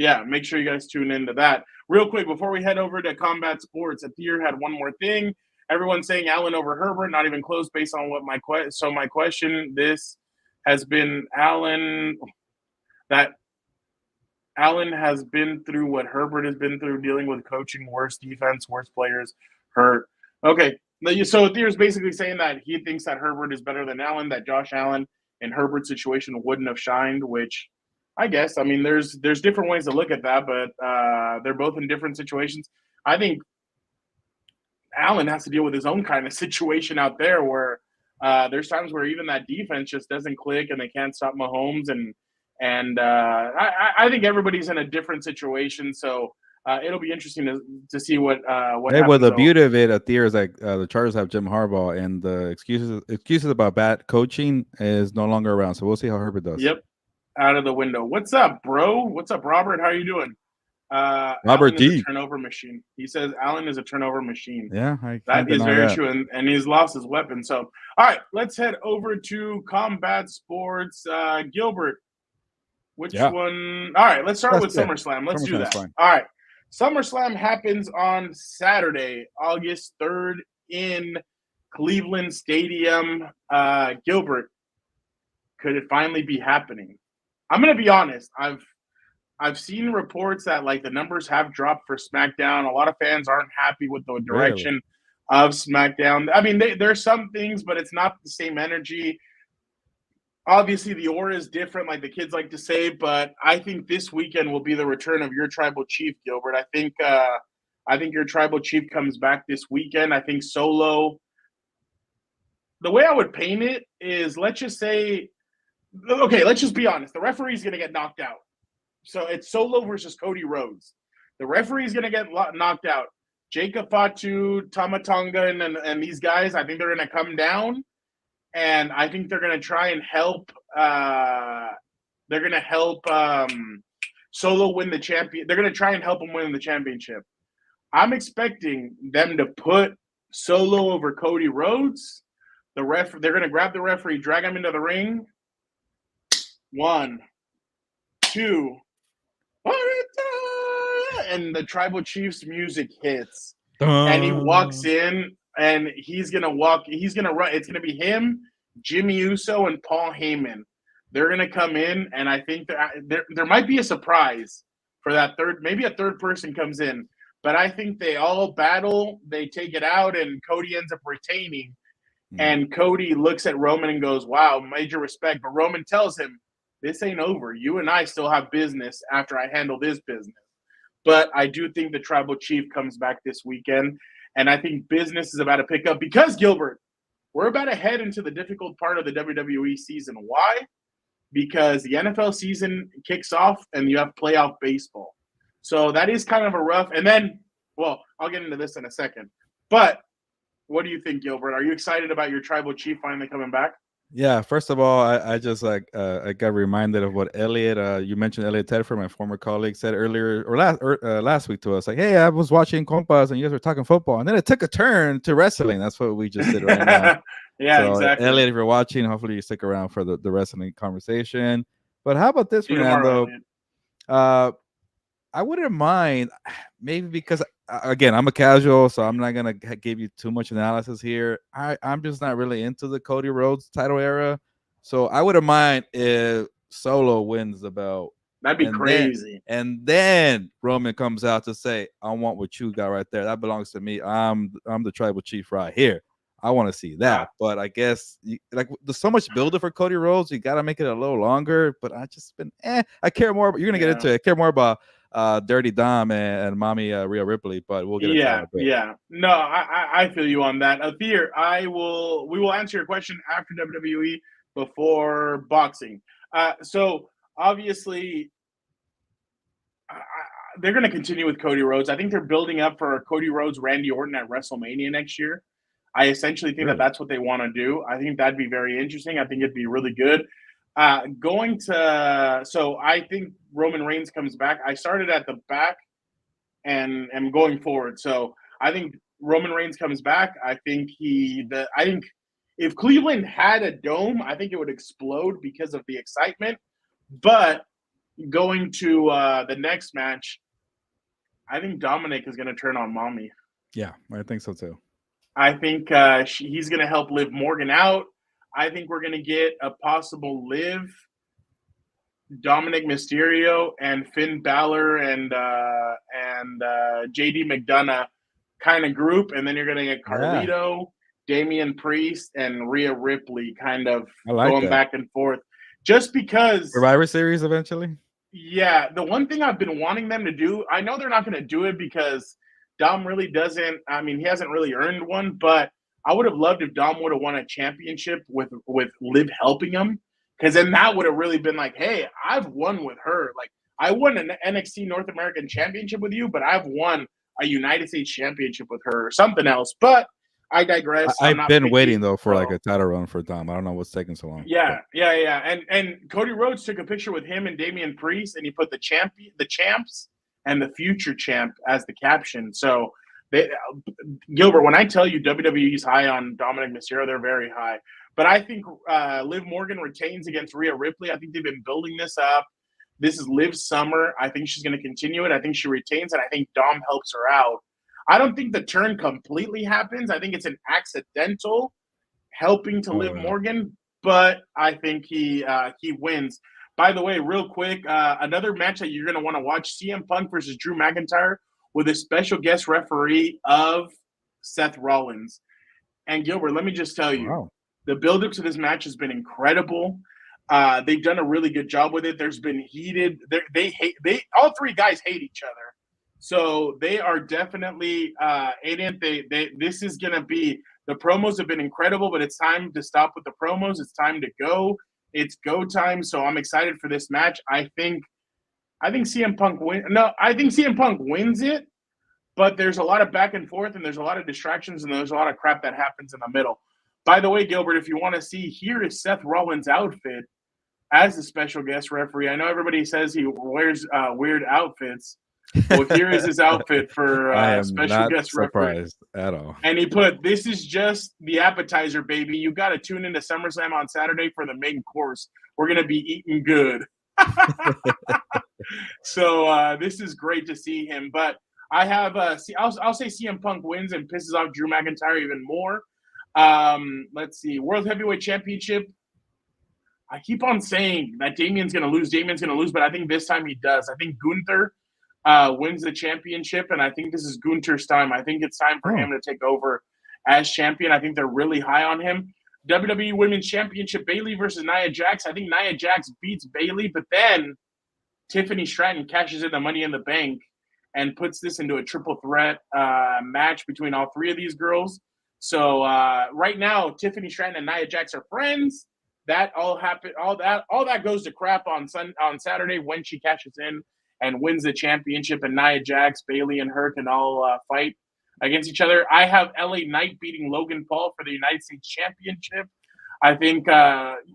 you guys tune into that. Real quick, before we head over to Combat Sports, Athir had one more thing. Everyone's saying Allen over Herbert, not even close based on what my question, this has been Allen, that Allen has been through what Herbert has been through, dealing with coaching, worse defense, worse players, hurt. Okay, so Athir's basically saying that he thinks that Herbert is better than Allen, that Josh Allen in Herbert's situation wouldn't have shined, which I guess, I mean, there's different ways to look at that, but they're both in different situations. I think Allen has to deal with his own kind of situation out there where there's times where even that defense just doesn't click and they can't stop Mahomes, and I think everybody's in a different situation, so it'll be interesting to see what happens. Well, the beauty of it, Athir, is like the Chargers have Jim Harbaugh, and the excuses about bad coaching is no longer around. So we'll see how Herbert does. Yep, out of the window. What's up, bro? What's up, Robert? How are you doing? Robert D. Turnover machine. He says Allen is a turnover machine. Yeah, that is very true, and he's lost his weapon. So, all right, let's head over to Combat Sports. Gilbert, which one? All right, let's start with SummerSlam. Let's do that. Fine. All right. SummerSlam happens on Saturday, August 3rd in Cleveland Stadium. Gilbert, could it finally be happening? I'm going to be honest. I've seen reports that like the numbers have dropped for SmackDown. A lot of fans aren't happy with the direction of SmackDown. I mean, there's some things, but it's not the same energy. obviously the aura is different, like the kids like to say, but I think this weekend will be the return of your tribal chief, Gilbert. I think your tribal chief comes back this weekend. I think Solo. The way I would paint it is, let's just say, okay, let's just be honest. The referee's going to get knocked out. So it's Solo versus Cody Rhodes. The referee's going to get knocked out. Jacob Fatu, Tamatonga, and these guys, I think they're going to come down, and I think they're going to try and help. They're going to help Solo win the champion. They're going to try and help him win the championship. I'm expecting them to put Solo over Cody Rhodes. They're going to grab the referee, drag him into the ring. 1, 2, and the tribal chief's music hits, and he walks in, and he's gonna run. It's gonna be him, Jimmy Uso, and Paul Heyman. They're gonna come in, and I think there might be a surprise for that third. Maybe a third person comes in, but I think they all battle. They take it out, and Cody ends up retaining. And Cody looks at Roman and goes, "Wow, major respect." But Roman tells him, "This ain't over. You and I still have business after I handle this business." But I do think the tribal chief comes back this weekend, and I think business is about to pick up because, Gilbert, we're about to head into the difficult part of the WWE season. Why? Because the NFL season kicks off and you have playoff baseball. So that is kind of a rough – and then, well, I'll get into this in a second. But what do you think, Gilbert? Are you excited about your tribal chief finally coming back? Yeah, first of all, I just I got reminded of what Elliot, you mentioned Elliot Tedford, my former colleague, said earlier or last week to us. Like, hey, I was watching Compas and you guys were talking football, and then it took a turn to wrestling. That's what we just did right now. Yeah, so, exactly. Elliot, if you're watching, hopefully you stick around for the wrestling conversation. But how about this, Fernando? I wouldn't mind, maybe because again, I'm a casual, so I'm not gonna give you too much analysis here. I'm just not really into the Cody Rhodes title era, so I wouldn't mind if Solo wins the belt. That'd be crazy. And then Roman comes out to say, "I want what you got right there. That belongs to me. I'm the tribal chief right here. I want to see that." But I guess there's so much builder for Cody Rhodes, you got to make it a little longer. But I just been I care more. You're gonna get into it. I care more about Dirty Dom and Mommy Rhea Ripley, but we'll get into that. Yeah. No, I feel you on that. Athir, we will answer your question after WWE before boxing. So obviously they're going to continue with Cody Rhodes. I think they're building up for Cody Rhodes, Randy Orton at WrestleMania next year. I essentially think that that's what they want to do. I think that'd be very interesting. I think it'd be really good. So I think Roman Reigns comes back. I started at the back and am going forward. So I think Roman Reigns comes back. I think if Cleveland had a dome, I think it would explode because of the excitement. But going to the next match, I think Dominic is going to turn on Mommy. Yeah, I think so too. I think he's going to help Liv Morgan out. I think we're going to get a possible Liv, Dominic Mysterio, and Finn Balor and JD McDonough kind of group. And then you're going to get Carlito, Damian Priest, and Rhea Ripley kind of going back and forth. Just because – Survivor Series eventually? Yeah. The one thing I've been wanting them to do – I know they're not going to do it because Dom really doesn't – I mean, he hasn't really earned one, but – I would have loved if Dom would have won a championship with Liv helping him, because then that would have really been like, hey, I've won with her. Like, I won an NXT North American Championship with you, but I've won a United States Championship with her or something else. But I digress. I've been waiting, though, for like a title run for Dom. I don't know what's taking so long. Yeah. And Cody Rhodes took a picture with him and Damian Priest, and he put the champs, and the future champ as the caption. So, Gilbert, when I tell you WWE's high on Dominic Mysterio, they're very high. But I think Liv Morgan retains against Rhea Ripley. I think they've been building this up. This is Liv's summer. I think she's going to continue it. I think she retains it. I think Dom helps her out. I don't think the turn completely happens. I think it's an accidental helping to Liv Morgan, but I think he wins. By the way, real quick, another match that you're going to want to watch, CM Punk versus Drew McIntyre, with a special guest referee of Seth Rollins. And Gilbert, let me just tell you, the build-up to this match has been incredible. They've done a really good job with it. There's been heated. All three guys hate each other, so they are definitely this is gonna be. The promos have been incredible, but it's time to stop with the promos. It's time to go. It's go time. So I'm excited for this match. I think CM Punk I think CM Punk wins it, but there's a lot of back and forth, and there's a lot of distractions, and there's a lot of crap that happens in the middle. By the way, Gilbert, if you want to see, here is Seth Rollins' outfit as the special guest referee. I know everybody says he wears weird outfits. Well, here is his outfit for special guest referee. At all. And he put, "This is just the appetizer, baby. You got to tune into SummerSlam on Saturday for the main course. We're going to be eating good." So this is great to see him. But I have, I'll say CM Punk wins and pisses off Drew McIntyre even more. Let's see. World Heavyweight Championship. I keep on saying that Damien's going to lose, but I think this time he does. I think Gunther wins the championship, and I think this is Gunther's time. I think it's time for him to take over as champion. I think they're really high on him. WWE Women's Championship, Bayley versus Nia Jax. I think Nia Jax beats Bayley, but then Tiffany Stratton cashes in the Money in the Bank and puts this into a triple threat match between all three of these girls. So right now, Tiffany Stratton and Nia Jax are friends. That all happened. All that goes to crap on Saturday when she cashes in and wins the championship, and Nia Jax, Bayley, and her can all fight against each other. I have LA Knight beating Logan Paul for the United States Championship. I think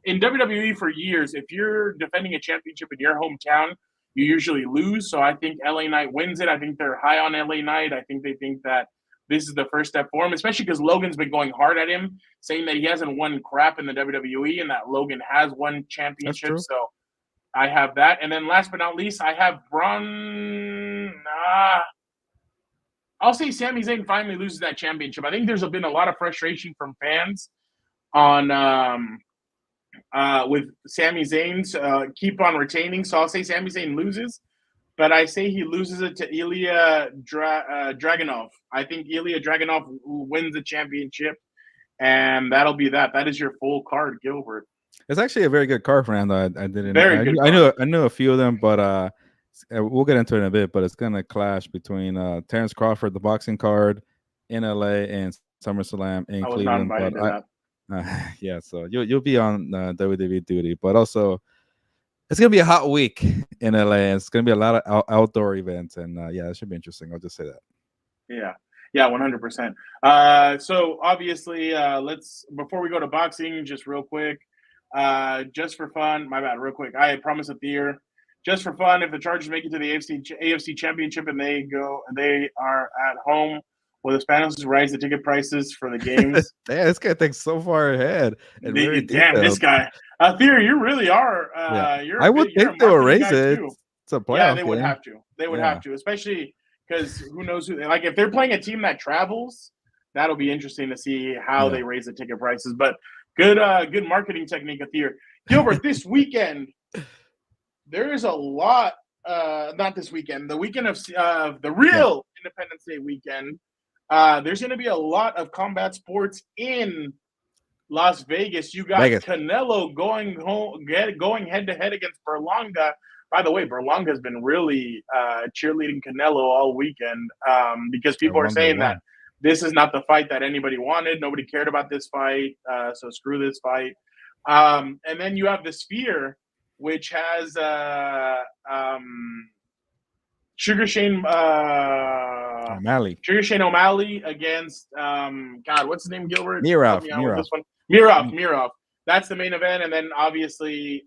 in WWE for years, if you're defending a championship in your hometown, you usually lose. So I think LA Knight wins it. I think they're high on LA Knight. I think they think that this is the first step for him, especially because Logan's been going hard at him, saying that he hasn't won crap in the WWE and that Logan has won championships. So I have that. And then last but not least, I have Braun. I'll say Sami Zayn finally loses that championship. I think there's been a lot of frustration from fans on with Sami Zayn keep on retaining. So I'll say Sami Zayn loses, but I say he loses it to Ilya Dragunov. I think Ilya Dragunov wins the championship, and that'll be that. That is your full card, Gilbert. It's actually a very good card, Fernando. I didn't. I knew a few of them, but we'll get into it in a bit. But it's gonna clash between Terrence Crawford, the boxing card in LA, and SummerSlam in Cleveland. Yeah, so you'll be on WWE duty, but also it's gonna be a hot week in LA. And it's gonna be a lot of outdoor events, and yeah, it should be interesting. I'll just say that. Yeah, 100%. So obviously, let's before we go to boxing, just real quick. Just for fun, my bad, real quick. I promised at the year, just for fun, if the Chargers make it to the AFC Championship and they are at home, will the Spanish raise the ticket prices for the games? Yeah, this guy thinks so far ahead. Damn, this guy. Theo, you really are. I would think they'll raise it. It's a playoff. Yeah, they would have to. They would have to, especially because who knows who. Like if they're playing a team that travels, that'll be interesting to see how they raise the ticket prices. But good marketing technique of Theo. Gilbert, this weekend there is a lot. Not this weekend. The weekend of the real Independence Day weekend. There's going to be a lot of combat sports in Las Vegas. You got Canelo going head to head against Berlanga. By the way, Berlanga has been really cheerleading Canelo all weekend because people are saying that this is not the fight that anybody wanted. Nobody cared about this fight, so screw this fight. And then you have the Sphere, which has Sugar Shane O'Malley against God, what's his name, Gilbert? Mirov. That's the main event, and then obviously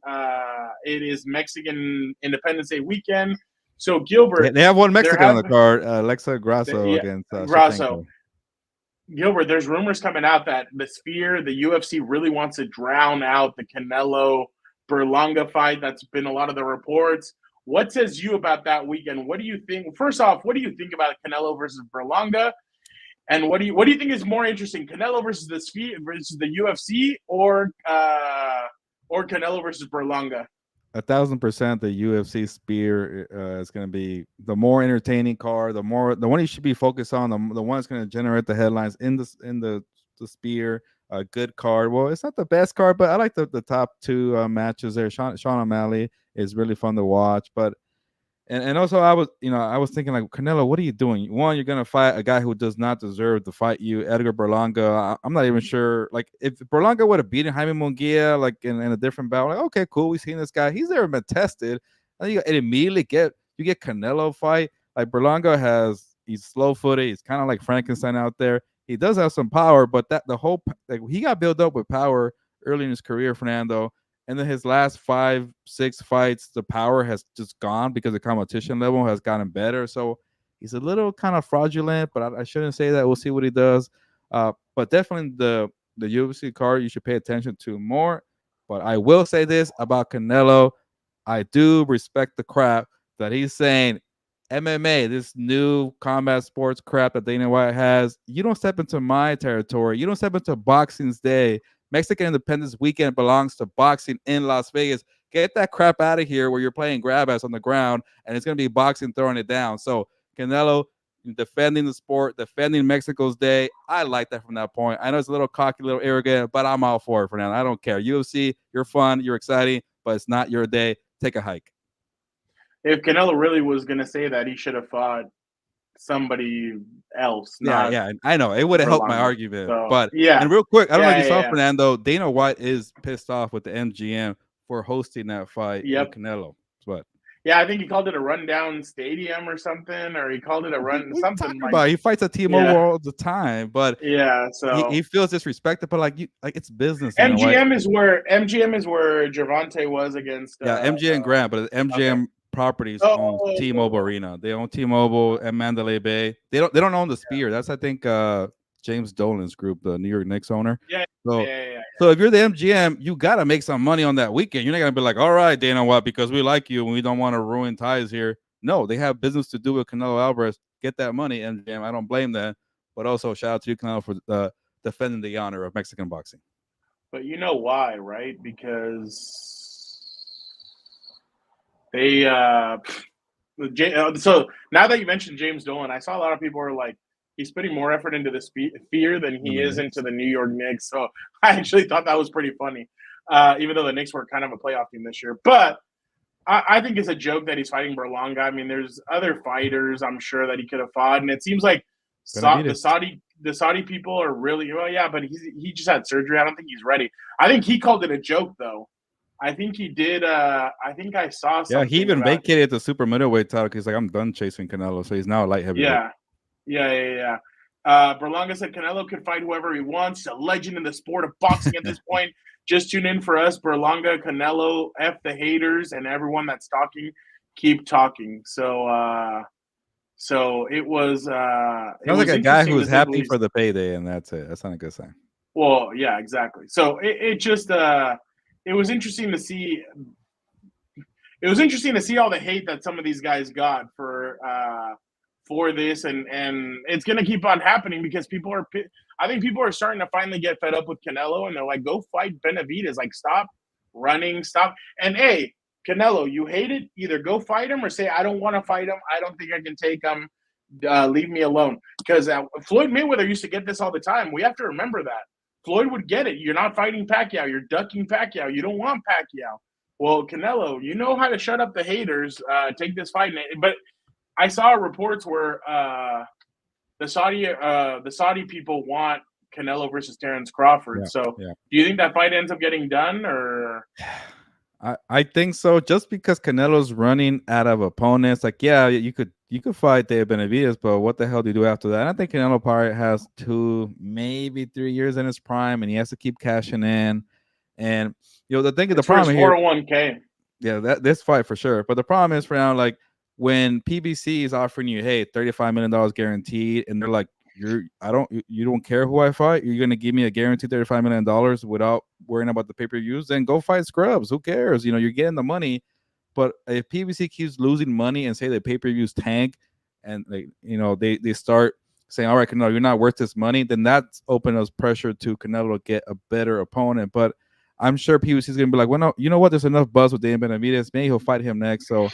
it is Mexican Independence Day weekend. So Gilbert, they have one Mexican on the card, Alexa Grasso against Grasso. Gilbert, there's rumors coming out that the Sphere, the UFC really wants to drown out the Canelo Berlanga fight. That's been a lot of the reports. What says you about that weekend? What do you think? First off, what do you think about Canelo versus Berlanga? And what do you think is more interesting, Canelo versus the Sphere versus the UFC, or Canelo versus Berlanga? 1,000% the UFC Sphere is going to be the more entertaining card, the one you should be focused on, the one that's going to generate the headlines in the Sphere. a good card. Well, it's not the best card, but I like the top two matches there. Sean O'Malley is really fun to watch, but and also I was thinking like, Canelo, what are you doing? One, you're gonna fight a guy who does not deserve to fight you, Edgar Berlanga. I'm not even sure. Like, if Berlanga would have beaten Jaime Munguia like in a different battle, like, okay, cool, we've seen this guy. He's never been tested. And you immediately get Canelo fight. Like, Berlanga he's slow footed. He's kind of like Frankenstein out there. He does have some power, but he got built up with power early in his career, Fernando. And then his last 5-6 fights, the power has just gone because the competition level has gotten better. So he's a little kind of fraudulent, but I shouldn't say that. We'll see what he does. But definitely the UFC card you should pay attention to more. But I will say this about Canelo. I do respect the crap that he's saying. MMA, this new combat sports crap that Dana White has, you don't step into my territory. You don't step into Boxing's Day. Mexican Independence Weekend belongs to boxing in Las Vegas. Get that crap out of here where you're playing grab ass on the ground and it's going to be boxing throwing it down. So Canelo defending the sport, defending Mexico's Day. I like that from that point. I know it's a little cocky, a little arrogant, but I'm all for it for now. I don't care. UFC, you're fun, you're exciting, but it's not your day. Take a hike. If Canelo really was going to say that, he should have fought somebody else. Yeah, I know. It would have helped my argument. So, but yeah. And real quick, I don't know if you saw, yeah. Fernando, Dana White is pissed off with the MGM for hosting that fight with Canelo. But yeah, I think he called it a rundown stadium or something, or he called it a run something like about? He fights at T-Mobile all the time, but so he feels disrespected. But like it's business. MGM is where Gervonta was against. MGM Grand, but MGM properties own T-Mobile Arena. They own T-Mobile and Mandalay Bay. They don't own the Sphere. That's I think James Dolan's group, the New York Knicks owner. So if you're the MGM, you gotta make some money on that weekend. You're not gonna be like, all right, Dana White, because we like you and we don't want to ruin ties here. No, they have business to do with Canelo Alvarez. Get that money, MGM. I don't blame them. But also shout out to you, Canelo, for defending the honor of Mexican boxing. But you know why, right? Because they so now that you mentioned James Dolan, I saw a lot of people are like, he's putting more effort into the Sphere than he is into the New York Knicks. So I actually thought that was pretty funny, even though the Knicks were kind of a playoff team this year. But I think it's a joke that he's fighting Berlanga. I mean, there's other fighters I'm sure that he could have fought, and it seems like the Saudi people are really but he just had surgery. I don't think he's ready. I think he called it a joke though. I think he did. I think I saw something. Yeah, he even vacated the super middleweight title because he's like, I'm done chasing Canelo, so he's now a light heavyweight. Yeah. Berlanga said Canelo could fight whoever he wants. He's a legend in the sport of boxing at this point. Just tune in for us, Berlanga, Canelo, F the haters, and everyone that's talking. Keep talking. So it was. Sounds like a guy who was happy for the payday, and that's it. That's not a good sign. Well, yeah, exactly. So it just it was interesting to see. It was interesting to see all the hate that some of these guys got for this, and it's going to keep on happening because I think people are starting to finally get fed up with Canelo, and they're like, go fight Benavidez. Like, stop running, stop. And hey, Canelo, you hate it? Either go fight him or say, I don't want to fight him. I don't think I can take him. Leave me alone. Because Floyd Mayweather used to get this all the time. We have to remember that. Floyd would get it. You're not fighting Pacquiao. You're ducking Pacquiao. You don't want Pacquiao. Well, Canelo, you know how to shut up the haters. Take this fight. But I saw reports where the Saudi people want Canelo versus Terrence Crawford. Do you think that fight ends up getting done, or? I think so. Just because Canelo's running out of opponents, like you could fight Dave Benavidez, but what the hell do you do after that? And I think Canelo probably has 2, maybe 3 years in his prime, and he has to keep cashing in. And the problem here, 401k. Yeah, this fight for sure. But the problem is, for now, like when PBC is offering you, hey, $35 million guaranteed, and they're like, you don't care who I fight, you're gonna give me a guaranteed $35 million without worrying about the pay-per-views, then go fight scrubs. Who cares? You're getting the money. But if PBC keeps losing money and say the pay-per-views tank, and they start saying, all right, Canelo, you're not worth this money, then that's open us pressure to Canelo to get a better opponent. But I'm sure PBC is gonna be like, well, no, you know what? There's enough buzz with Dave Benavidez. Maybe he'll fight him next. So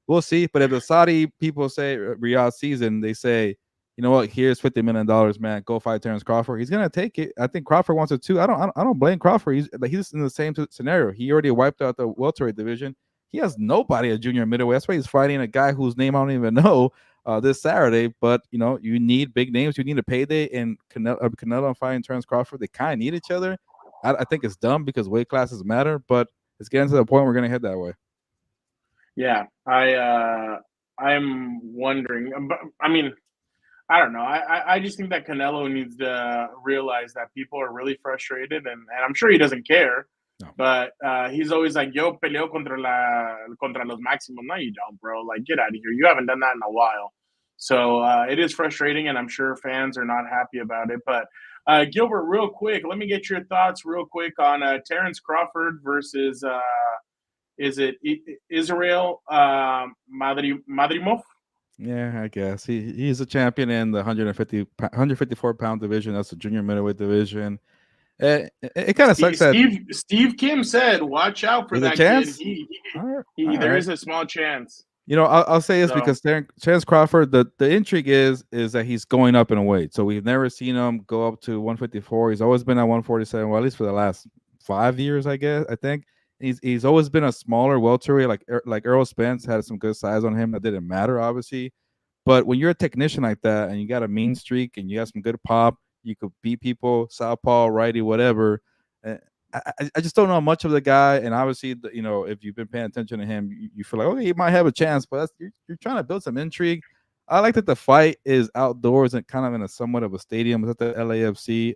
we'll see. But if the Saudi people say Riyadh season, they say, you know what? Here's $50 million, man. Go fight Terrence Crawford. He's gonna take it. I think Crawford wants it too. I don't blame Crawford. He's in the same scenario. He already wiped out the welterweight division. He has nobody at junior middleweight. That's why he's fighting a guy whose name I don't even know this Saturday. But you need big names. You need a payday, and Canelo fighting Terrence Crawford. They kind of need each other. I think it's dumb because weight classes matter, but it's getting to the point we're gonna head that way. Yeah, I'm wondering. But I mean, I don't know. I just think that Canelo needs to realize that people are really frustrated, and I'm sure he doesn't care. No. But he's always like, "Yo peleo contra los máximos." No, you don't, bro. Like, get out of here. You haven't done that in a while. So it is frustrating, and I'm sure fans are not happy about it. But Gilbert, real quick, let me get your thoughts real quick on Terrence Crawford versus is it Israel Madrimov? Yeah, I guess he's a champion in the 154-pound division. That's the junior middleweight division. It kind of sucks that Steve Kim said, "Watch out for that chance? kid." All There is a small chance. I'll say this because Terrence Crawford, the intrigue is that he's going up in a weight. So we've never seen him go up to 154. He's always been at 147, well, at least for the last 5 years, I think. He's always been a smaller welterweight, like Errol Spence had some good size on him. That didn't matter, obviously. But when you're a technician like that and you got a mean streak and you have some good pop, you could beat people, southpaw, righty, whatever. I just don't know much of the guy, and obviously, if you've been paying attention to him, you feel like, okay, he might have a chance, but you're trying to build some intrigue. I like that the fight is outdoors and kind of in a somewhat of a stadium. It's at the LAFC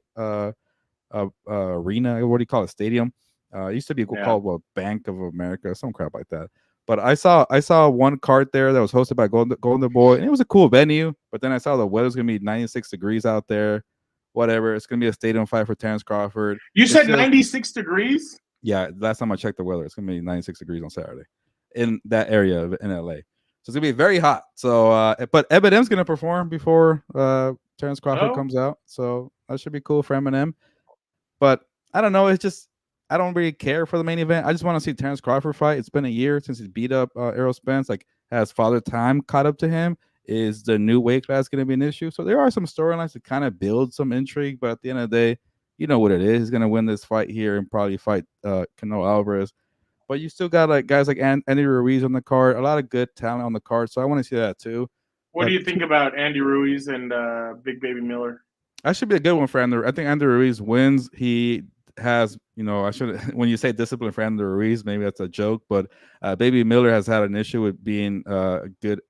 arena. What do you call it? Stadium. It used to be called Bank of America, some crap like that. But I saw one card there that was hosted by Golden Boy, and it was a cool venue. But then I saw the weather's gonna be 96 degrees out there. Whatever, it's gonna be a stadium fight for Terrence Crawford. You said 96 degrees? Yeah, last time I checked the weather, it's gonna be 96 degrees on Saturday in that area in LA. So it's gonna be very hot. So, but Eminem's gonna perform before Terrence Crawford comes out, so that should be cool for Eminem. But I don't know. It's just I don't really care for the main event. I just want to see Terrence Crawford fight. It's been a year since he's beat up Errol Spence. Like, has Father Time caught up to him? Is the new weight class going to be an issue? So there are some storylines to kind of build some intrigue, but at the end of the day, you know what it is. He's going to win this fight here and probably fight Canelo Alvarez. But you still got guys like Andy Ruiz on the card, a lot of good talent on the card. So I want to see that too. What do you think about Andy Ruiz and Big Baby Miller? That should be a good one for Andy. I think Andy Ruiz wins. He has, I should, when you say discipline for Andy Ruiz, maybe that's a joke, but Baby Miller has had an issue with being good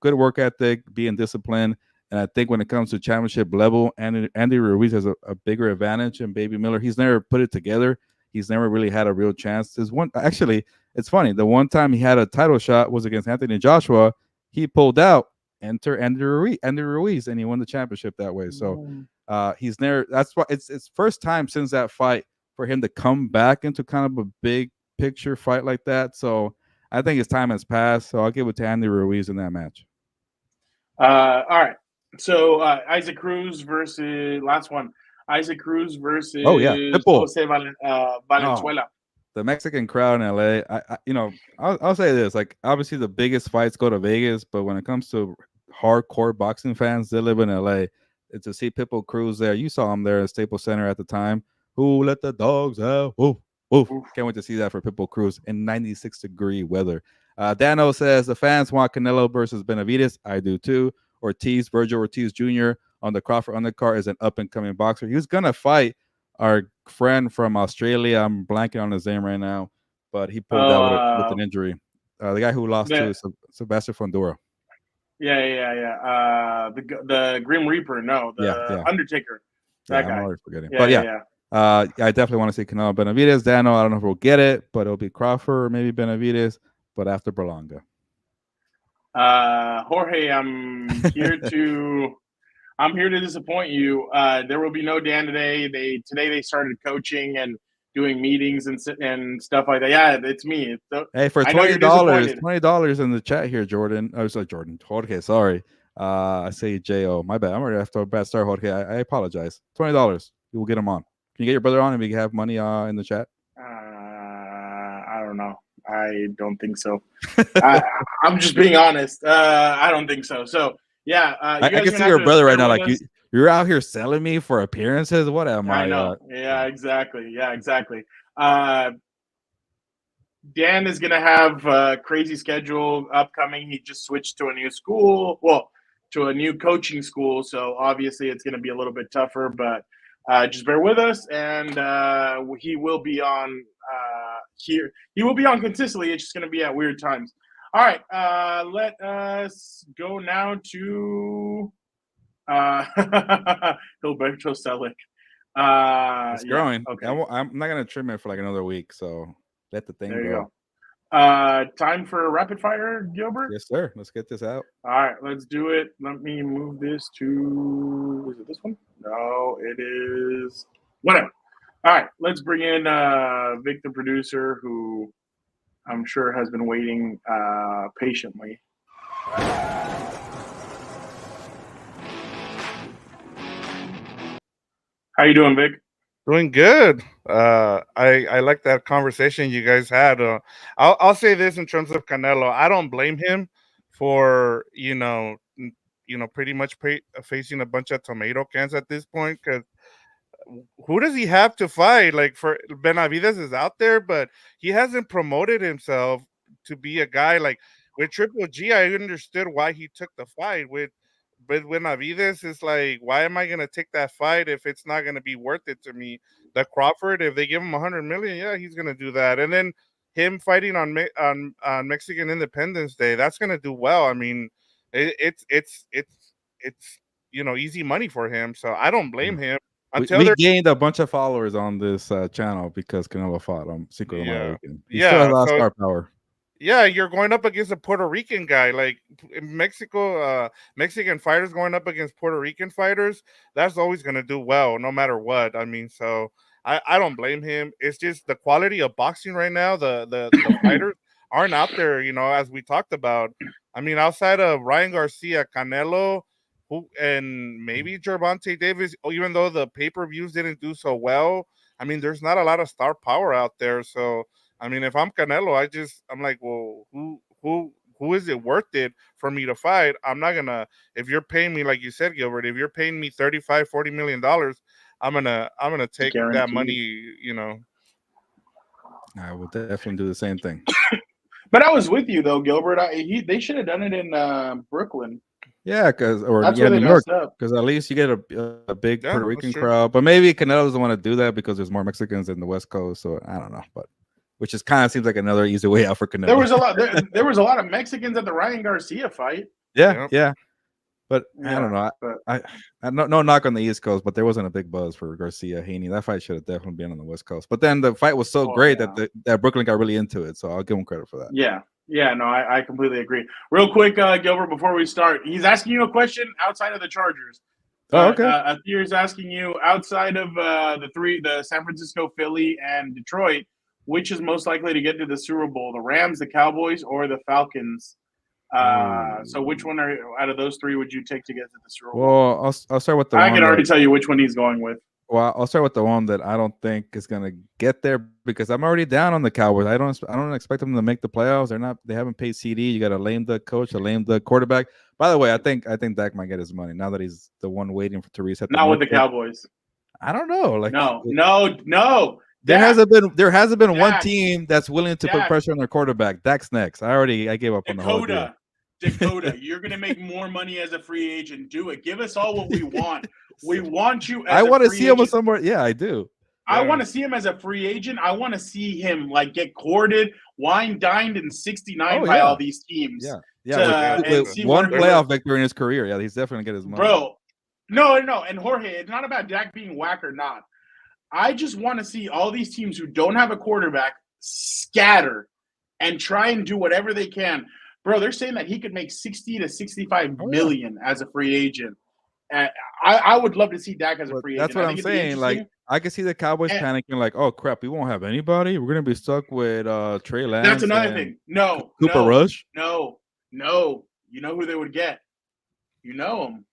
work ethic, being disciplined. And I think when it comes to championship level, Andy Ruiz has a bigger advantage than Baby Miller. He's never put it together. He's never really had a real chance. Actually, it's funny. The one time he had a title shot was against Anthony Joshua. He pulled out, enter Andy Ruiz, and he won the championship that way. So he's never. That's why it's first time since that fight for him to come back into kind of a big picture fight like that. So I think his time has passed. So I'll give it to Andy Ruiz in that match. All right. So Isaac Cruz versus last one. Isaac Cruz versus Jose Valenzuela. The Mexican crowd in LA. I'll say this: like, obviously the biggest fights go to Vegas, but when it comes to hardcore boxing fans, they live in LA. It's to see Pitbull Cruz there. You saw him there at Staples Center at the time. Who let the dogs out? Woof, woof. Can't wait to see that for Pitbull Cruz in 96-degree weather. Dano says the fans want Canelo versus Benavidez. I do too. Virgil Ortiz Jr. on the Crawford undercard is an up-and-coming boxer. He was gonna fight our friend from Australia. I'm blanking on his name right now, but he pulled out with an injury. The guy who lost to Sebastian Fondura. Yeah. The Grim Reaper. No, the Undertaker. That guy. I'm already forgetting. I definitely want to see Canelo Benavidez. Dano, I don't know if we'll get it, but it'll be Crawford or maybe Benavidez, but after Berlanga. Jorge, I'm here to disappoint you. There will be no Dan today. Today they started coaching and doing meetings and stuff like that. Yeah, it's me. Hey, for $20 in the chat here, Jordan. Oh, sorry, Jordan. Jorge, sorry. I say J-O. My bad. I'm already after a bad start, Jorge. I apologize. $20. You will get him on. Can you get your brother on and we can have money in the chat? I don't know. I don't think so. I'm just being honest. I don't think so. So Yeah, I can see your brother right now. Like you're out here selling me for appearances. What am I? I know. Yeah, exactly. Dan is gonna have a crazy schedule upcoming. He just switched to a new school. Well, to a new coaching school. So obviously it's gonna be a little bit tougher, but just bear with us, and he will be on here. He will be on consistently. It's just gonna be at weird times. All right, let us go now to Gilberto Selleck. It's growing. Okay. I'm not gonna trim it for like another week, so let the thing There you go. Time for rapid fire, Gilbert? Yes, sir. Let's get this out. All right, let's do it. Let me move this to, is it this one? No, it is whatever. All right, let's bring in Vic, the producer, who I'm sure has been waiting patiently. How you doing, Vic? Doing good. I like that conversation you guys had. I'll say this in terms of Canelo. I don't blame him for pretty much facing a bunch of tomato cans at this point, because who does he have to fight? Like, for Benavidez is out there, but he hasn't promoted himself to be a guy like with Triple G. I understood why he took the fight with. But Benavidez is like, why am I gonna take that fight if it's not gonna be worth it to me? The Crawford, if they give him 100 million, yeah, he's gonna do that. And then him fighting on Mexican Independence Day, that's gonna do well. I mean, it's easy money for him. So I don't blame him. We gained a bunch of followers on this channel because Canelo fought on Cinco de Mayo weekend. He still has a lot of star power. Yeah, you're going up against a Puerto Rican guy. Like in Mexico, Mexican fighters going up against Puerto Rican fighters, that's always going to do well, no matter what. I mean, so I don't blame him. It's just the quality of boxing right now. The fighters aren't out there, as we talked about. I mean, outside of Ryan Garcia, Canelo, and maybe Gervonta Davis, even though the pay-per-views didn't do so well, I mean, there's not a lot of star power out there. So, I mean, if I'm Canelo, I'm like, well, who is it worth it for me to fight? I'm not gonna, if you're paying me, like you said, Gilbert, if you're paying me $35-40 million, I'm gonna take that money. I would definitely do the same thing. But I was with you though, Gilbert. They should have done it in Brooklyn. Yeah, New York, because at least you get a big Puerto Rican crowd. But maybe Canelo doesn't want to do that because there's more Mexicans in the West Coast. So I don't know, but which is kind of seems like another easy way out for Canelo. There was a lot of Mexicans at the Ryan Garcia fight. Yeah. But I don't know. I no knock on the East Coast, but there wasn't a big buzz for Garcia Haney. That fight should have definitely been on the West Coast. But then the fight was so great that Brooklyn got really into it. So I'll give him credit for that. Yeah, no, I completely agree. Real quick, Gilbert, before we start, he's asking you a question outside of the Chargers. Okay. Athir is asking you, outside of the San Francisco, Philly, and Detroit, which is most likely to get to the Super Bowl, the Rams, the Cowboys, or the Falcons? So which one out of those three would you take to get to the Super Bowl? Well, I'll start with I can already tell you which one he's going with. Well, I'll start with the one that I don't think is going to get there because I'm already down on the Cowboys. I don't expect them to make the playoffs. They haven't paid CD. You got to lame the coach, lame the quarterback. By the way, I think Dak might get his money now that he's the one waiting to reset. Not with the Cowboys. I don't know. Like no. There hasn't been one team that's willing to put pressure on their quarterback. Dak's next. I gave up on the whole deal. Dakota, you're going to make more money as a free agent. Do it. Give us all what we want. We want you as I want to see agent. him somewhere. Yeah, I do. I want to see him as a free agent. I want to see him like get courted, wine dined in 69 by all these teams. With one playoff victory in his career. Yeah, he's definitely going to get his money. Bro, no. And Jorge, it's not about Dak being whack or not. I just want to see all these teams who don't have a quarterback scatter and try and do whatever they can. Bro, they're saying that he could make 60 to 65 million as a free agent. I would love to see Dak as a free agent. That's what I'm saying. Like, I can see the Cowboys panicking, like, "Oh crap, we won't have anybody. We're gonna be stuck with Trey Lance." That's another thing. No, Cooper Rush. No. You know who they would get? You know him.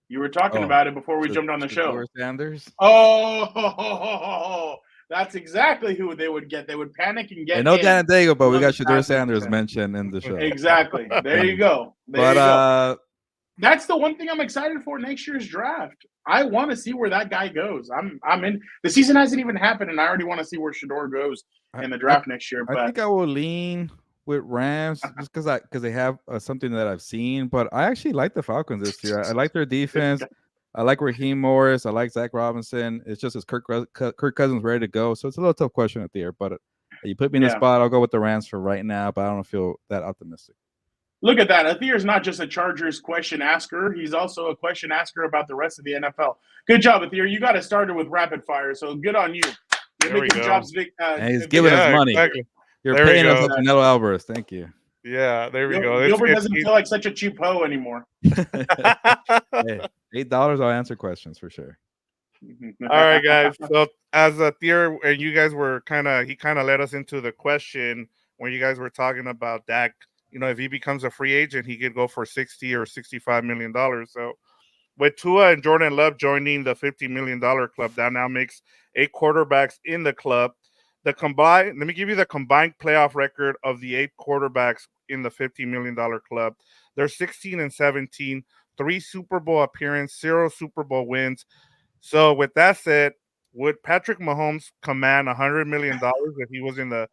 You were talking about it before we jumped on the show. Sanders. Oh, that's exactly who they would get. They would panic and get. I know Dan and Diego, but we got Shedeur Sanders mentioned in the show. Exactly. There you go. That's the one thing I'm excited for next year's draft. I want to see where that guy goes. I'm in. The season hasn't even happened, and I already want to see where Shador goes in the draft next year. I think I will lean with Rams just because they have something that I've seen. But I actually like the Falcons this year. I like their defense. I like Raheem Morris. I like Zach Robinson. It's just as Kirk Cousins ready to go. So it's a little tough question at the air. But you put me in the spot, I'll go with the Rams for right now. But I don't feel that optimistic. Look at that. Athir's not just a Chargers question asker. He's also a question asker about the rest of the NFL. Good job, Athir. You got it started with rapid fire, so good on you. You're making jobs. And he's giving us money. Exactly. You're paying us like Canelo Alvarez. Thank you. Yeah, there we go. Gilbert doesn't feel like such a cheap hoe anymore. Hey, $8, I'll answer questions for sure. All right, guys. So as Athir and you guys were he kind of led us into the question when you guys were talking about Dak. You know, if he becomes a free agent, he could go for $60 or $65 million. So with Tua and Jordan Love joining the $50 million club, that now makes 8 quarterbacks in the club. Let me give you the combined playoff record of the 8 quarterbacks in the $50 million club. They're 16-17, 3 Super Bowl appearances, 0 Super Bowl wins. So with that said, would Patrick Mahomes command $100 million if he was in the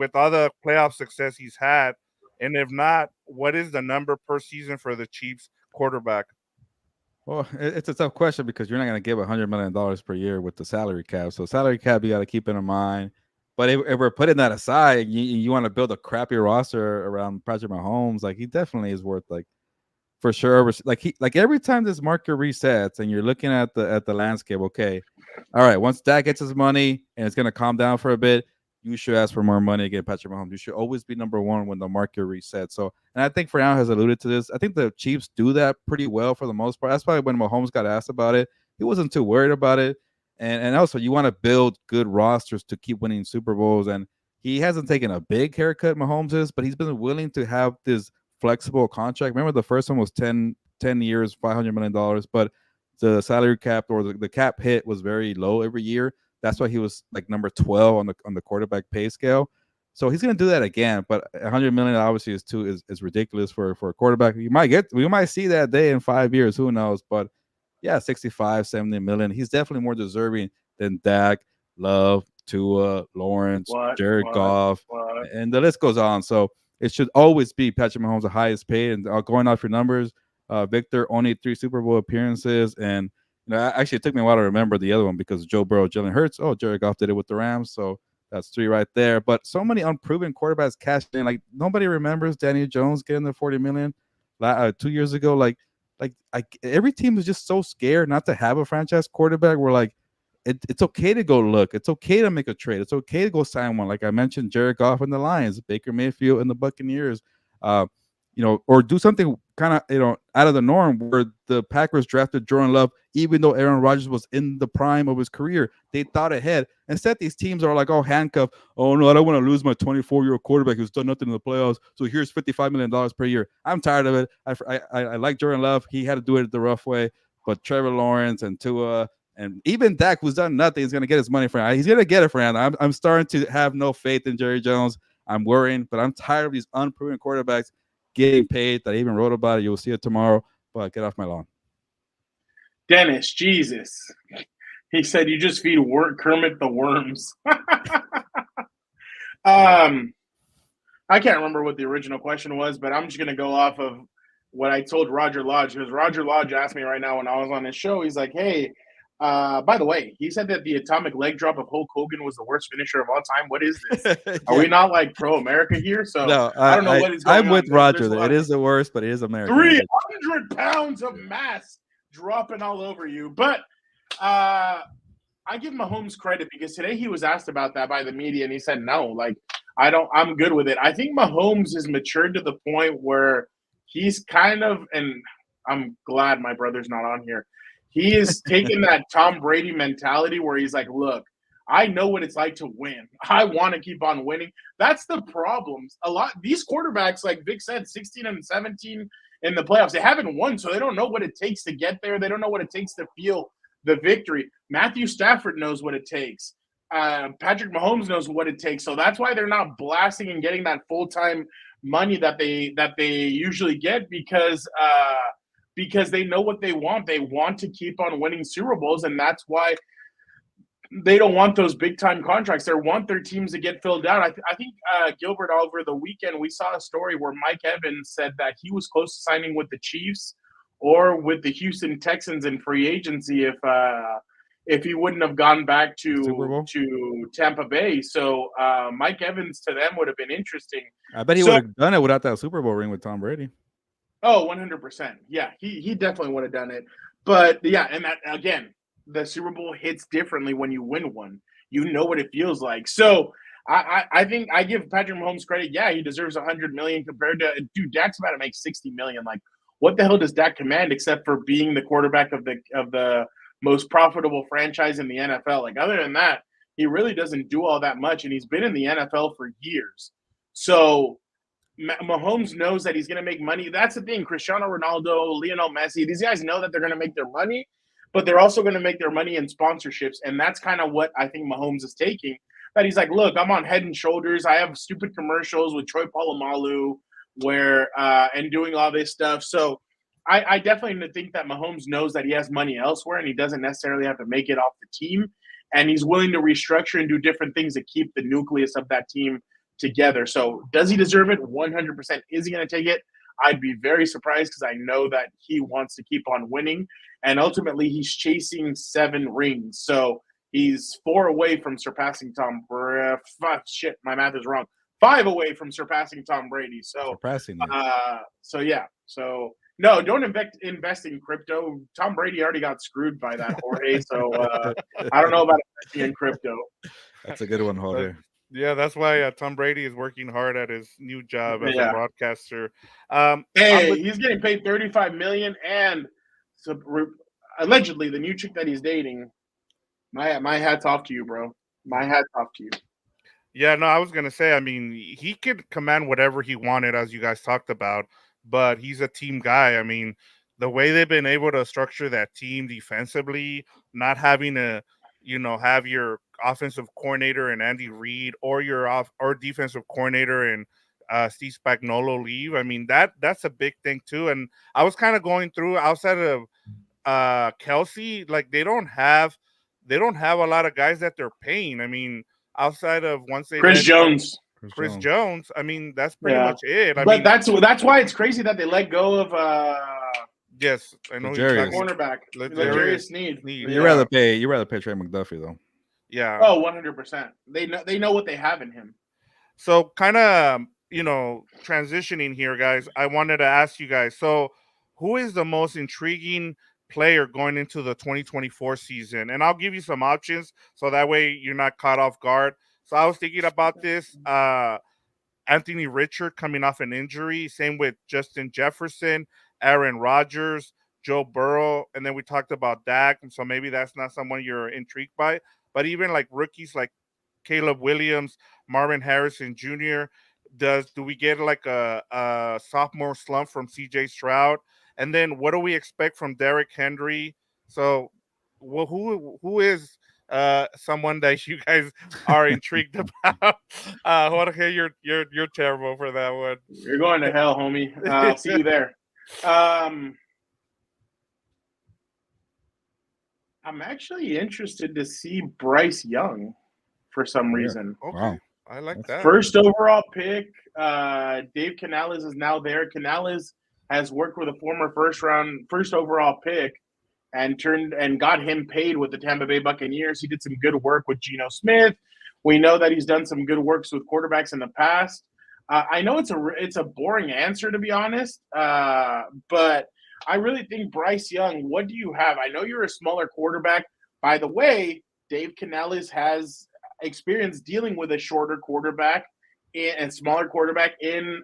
with all the playoff success he's had? And if not, what is the number per season for the Chiefs quarterback? Well, it's a tough question because you're not going to give $100 million per year with the salary cap. So salary cap, you got to keep it in mind. But if we're putting that aside, you want to build a crappy roster around Patrick Mahomes, like he definitely is worth for sure. Like every time this market resets and you're looking at the landscape, okay, all right, once Dak gets his money and it's going to calm down for a bit, you should ask for more money against Patrick Mahomes. You should always be number one when the market resets. So, and I think Fernando has alluded to this. I think the Chiefs do that pretty well for the most part. That's why when Mahomes got asked about it, he wasn't too worried about it. And also, you want to build good rosters to keep winning Super Bowls. And he hasn't taken a big haircut, Mahomes is, but he's been willing to have this flexible contract. Remember, the first one was 10 years, $500 million, but the salary cap or the cap hit was very low every year. That's why he was like number 12 on the quarterback pay scale. So he's going to do that again. But $100 million obviously is ridiculous for a quarterback. We might see that day in 5 years. Who knows? But yeah, 65, 70 million. He's definitely more deserving than Dak, Love, Tua, Lawrence, Jared Goff, and the list goes on. So it should always be Patrick Mahomes the highest paid. And going off your numbers, Victor only 3 Super Bowl appearances, and actually, it took me a while to remember the other one because Joe Burrow, Jalen Hurts. Oh, Jared Goff did it with the Rams, so that's 3 right there. But so many unproven quarterbacks cashed in. Like nobody remembers Daniel Jones getting the $40 million 2 years ago. Like every team is just so scared not to have a franchise quarterback. We're like, it's okay to go look. It's okay to make a trade. It's okay to go sign one. Like I mentioned, Jared Goff and the Lions, Baker Mayfield and the Buccaneers. Or do something kind of, out of the norm where the Packers drafted Jordan Love, even though Aaron Rodgers was in the prime of his career. They thought ahead. Instead, these teams are like, handcuffed. Oh, no, I don't want to lose my 24-year-old quarterback who's done nothing in the playoffs. So here's $55 million per year. I'm tired of it. I like Jordan Love. He had to do it the rough way. But Trevor Lawrence and Tua and even Dak, who's done nothing, is going to get his money for him. He's going to get it for him. I'm starting to have no faith in Jerry Jones. I'm worrying, but I'm tired of these unproven quarterbacks getting paid. That I even wrote about it. You'll see it tomorrow. But get off my lawn. Dennis, Jesus. He said you just feed Kermit the worms. I can't remember what the original question was, but I'm just going to go off of what I told Roger Lodge, because Roger Lodge asked me right now when I was on his show. He's like, hey, by the way, he said that the atomic leg drop of Hulk Hogan was the worst finisher of all time. What is this? Are we not like pro-America here? So no, I don't know what is going on. I'm with Roger. It is the worst, but it is America. 300 pounds of mass dropping all over you. But I give Mahomes credit because today he was asked about that by the media, and he said, no, like, I'm good with it. I think Mahomes has matured to the point where he's kind of, and I'm glad my brother's not on here, he is taking that Tom Brady mentality where he's like, look, I know what it's like to win. I want to keep on winning. That's the problems. These quarterbacks, like Vic said, 16 and 17 in the playoffs, they haven't won, so they don't know what it takes to get there. They don't know what it takes to feel the victory. Matthew Stafford knows what it takes. Patrick Mahomes knows what it takes. So that's why they're not blasting and getting that full-time money that they usually get, because because they know what they want. They want to keep on winning Super Bowls, and that's why they don't want those big time contracts. They want their teams to get filled out. I think Gilbert, over the weekend, we saw a story where Mike Evans said that he was close to signing with the Chiefs or with the Houston Texans in free agency if he wouldn't have gone back to Tampa Bay. So Mike Evans to them would have been interesting. I bet he would have done it without that Super Bowl ring with Tom Brady. Oh, 100%. Yeah, he definitely would have done it. But yeah, and that again, the Super Bowl hits differently when you win one. You know what it feels like. So I think I give Patrick Mahomes credit. Yeah, he deserves $100 million compared to Dak's about to make $60 million. Like, what the hell does Dak command except for being the quarterback of the most profitable franchise in the NFL? Like, other than that, he really doesn't do all that much, and he's been in the NFL for years. So Mahomes knows that he's going to make money. That's the thing. Cristiano Ronaldo, Lionel Messi, these guys know that they're going to make their money, but they're also going to make their money in sponsorships. And that's kind of what I think Mahomes is taking. That he's like, look, I'm on Head and Shoulders. I have stupid commercials with Troy Polamalu and doing all this stuff. So I definitely think that Mahomes knows that he has money elsewhere and he doesn't necessarily have to make it off the team. And he's willing to restructure and do different things to keep the nucleus of that team together. So does he deserve it? 100%. Is he going to take it? I'd be very surprised because I know that he wants to keep on winning. And ultimately, he's chasing 7 rings. So he's 4 away from surpassing Tom Brady. Shit, my math is wrong. 5 away from surpassing Tom Brady. So, yeah. So, no, don't invest in crypto. Tom Brady already got screwed by that, Jorge. So, I don't know about investing in crypto. That's a good one, Jorge. Yeah, that's why Tom Brady is working hard at his new job as a broadcaster. He's getting paid $35 million, and allegedly the new chick that he's dating. My hat's off to you, bro. My hat's off to you. Yeah, no, I was gonna say. I mean, he could command whatever he wanted, as you guys talked about, but he's a team guy. I mean, the way they've been able to structure that team defensively, not having to, have your offensive coordinator and Andy Reid or your defensive coordinator and Steve Spagnuolo leave. I mean, that's a big thing too. And I was kind of going through outside of Kelsey, like they don't have a lot of guys that they're paying. I mean, outside of once they Chris Jones. I mean, that's pretty much it. But that's why it's crazy that they let go of yes, I know cornerback L'Jarius Sneed. You rather pay Trey McDuffie though. Yeah. Oh, 100%. They know what they have in him. So kind of, transitioning here, guys, I wanted to ask you guys, so who is the most intriguing player going into the 2024 season? And I'll give you some options so that way you're not caught off guard. So I was thinking about this. Anthony Richard coming off an injury. Same with Justin Jefferson, Aaron Rodgers, Joe Burrow. And then we talked about Dak. And so maybe that's not someone you're intrigued by. But even like rookies like Caleb Williams, Marvin Harrison Jr., do we get like a sophomore slump from CJ Stroud? And then what do we expect from Derrick Henry? So who is someone that you guys are intrigued about? Jorge, you're terrible for that one. You're going to hell, homie. I'll see you there. I'm actually interested to see Bryce Young for some reason. Okay. Wow. I like that. First overall pick. Dave Canales is now there. Canales has worked with a former first overall pick and got him paid with the Tampa Bay Buccaneers. He did some good work with Geno Smith. We know that he's done some good works with quarterbacks in the past. I know it's a boring answer, to be honest, but I really think Bryce Young, what do you have? I know you're a smaller quarterback. By the way, Dave Canales has experience dealing with a shorter quarterback and smaller quarterback in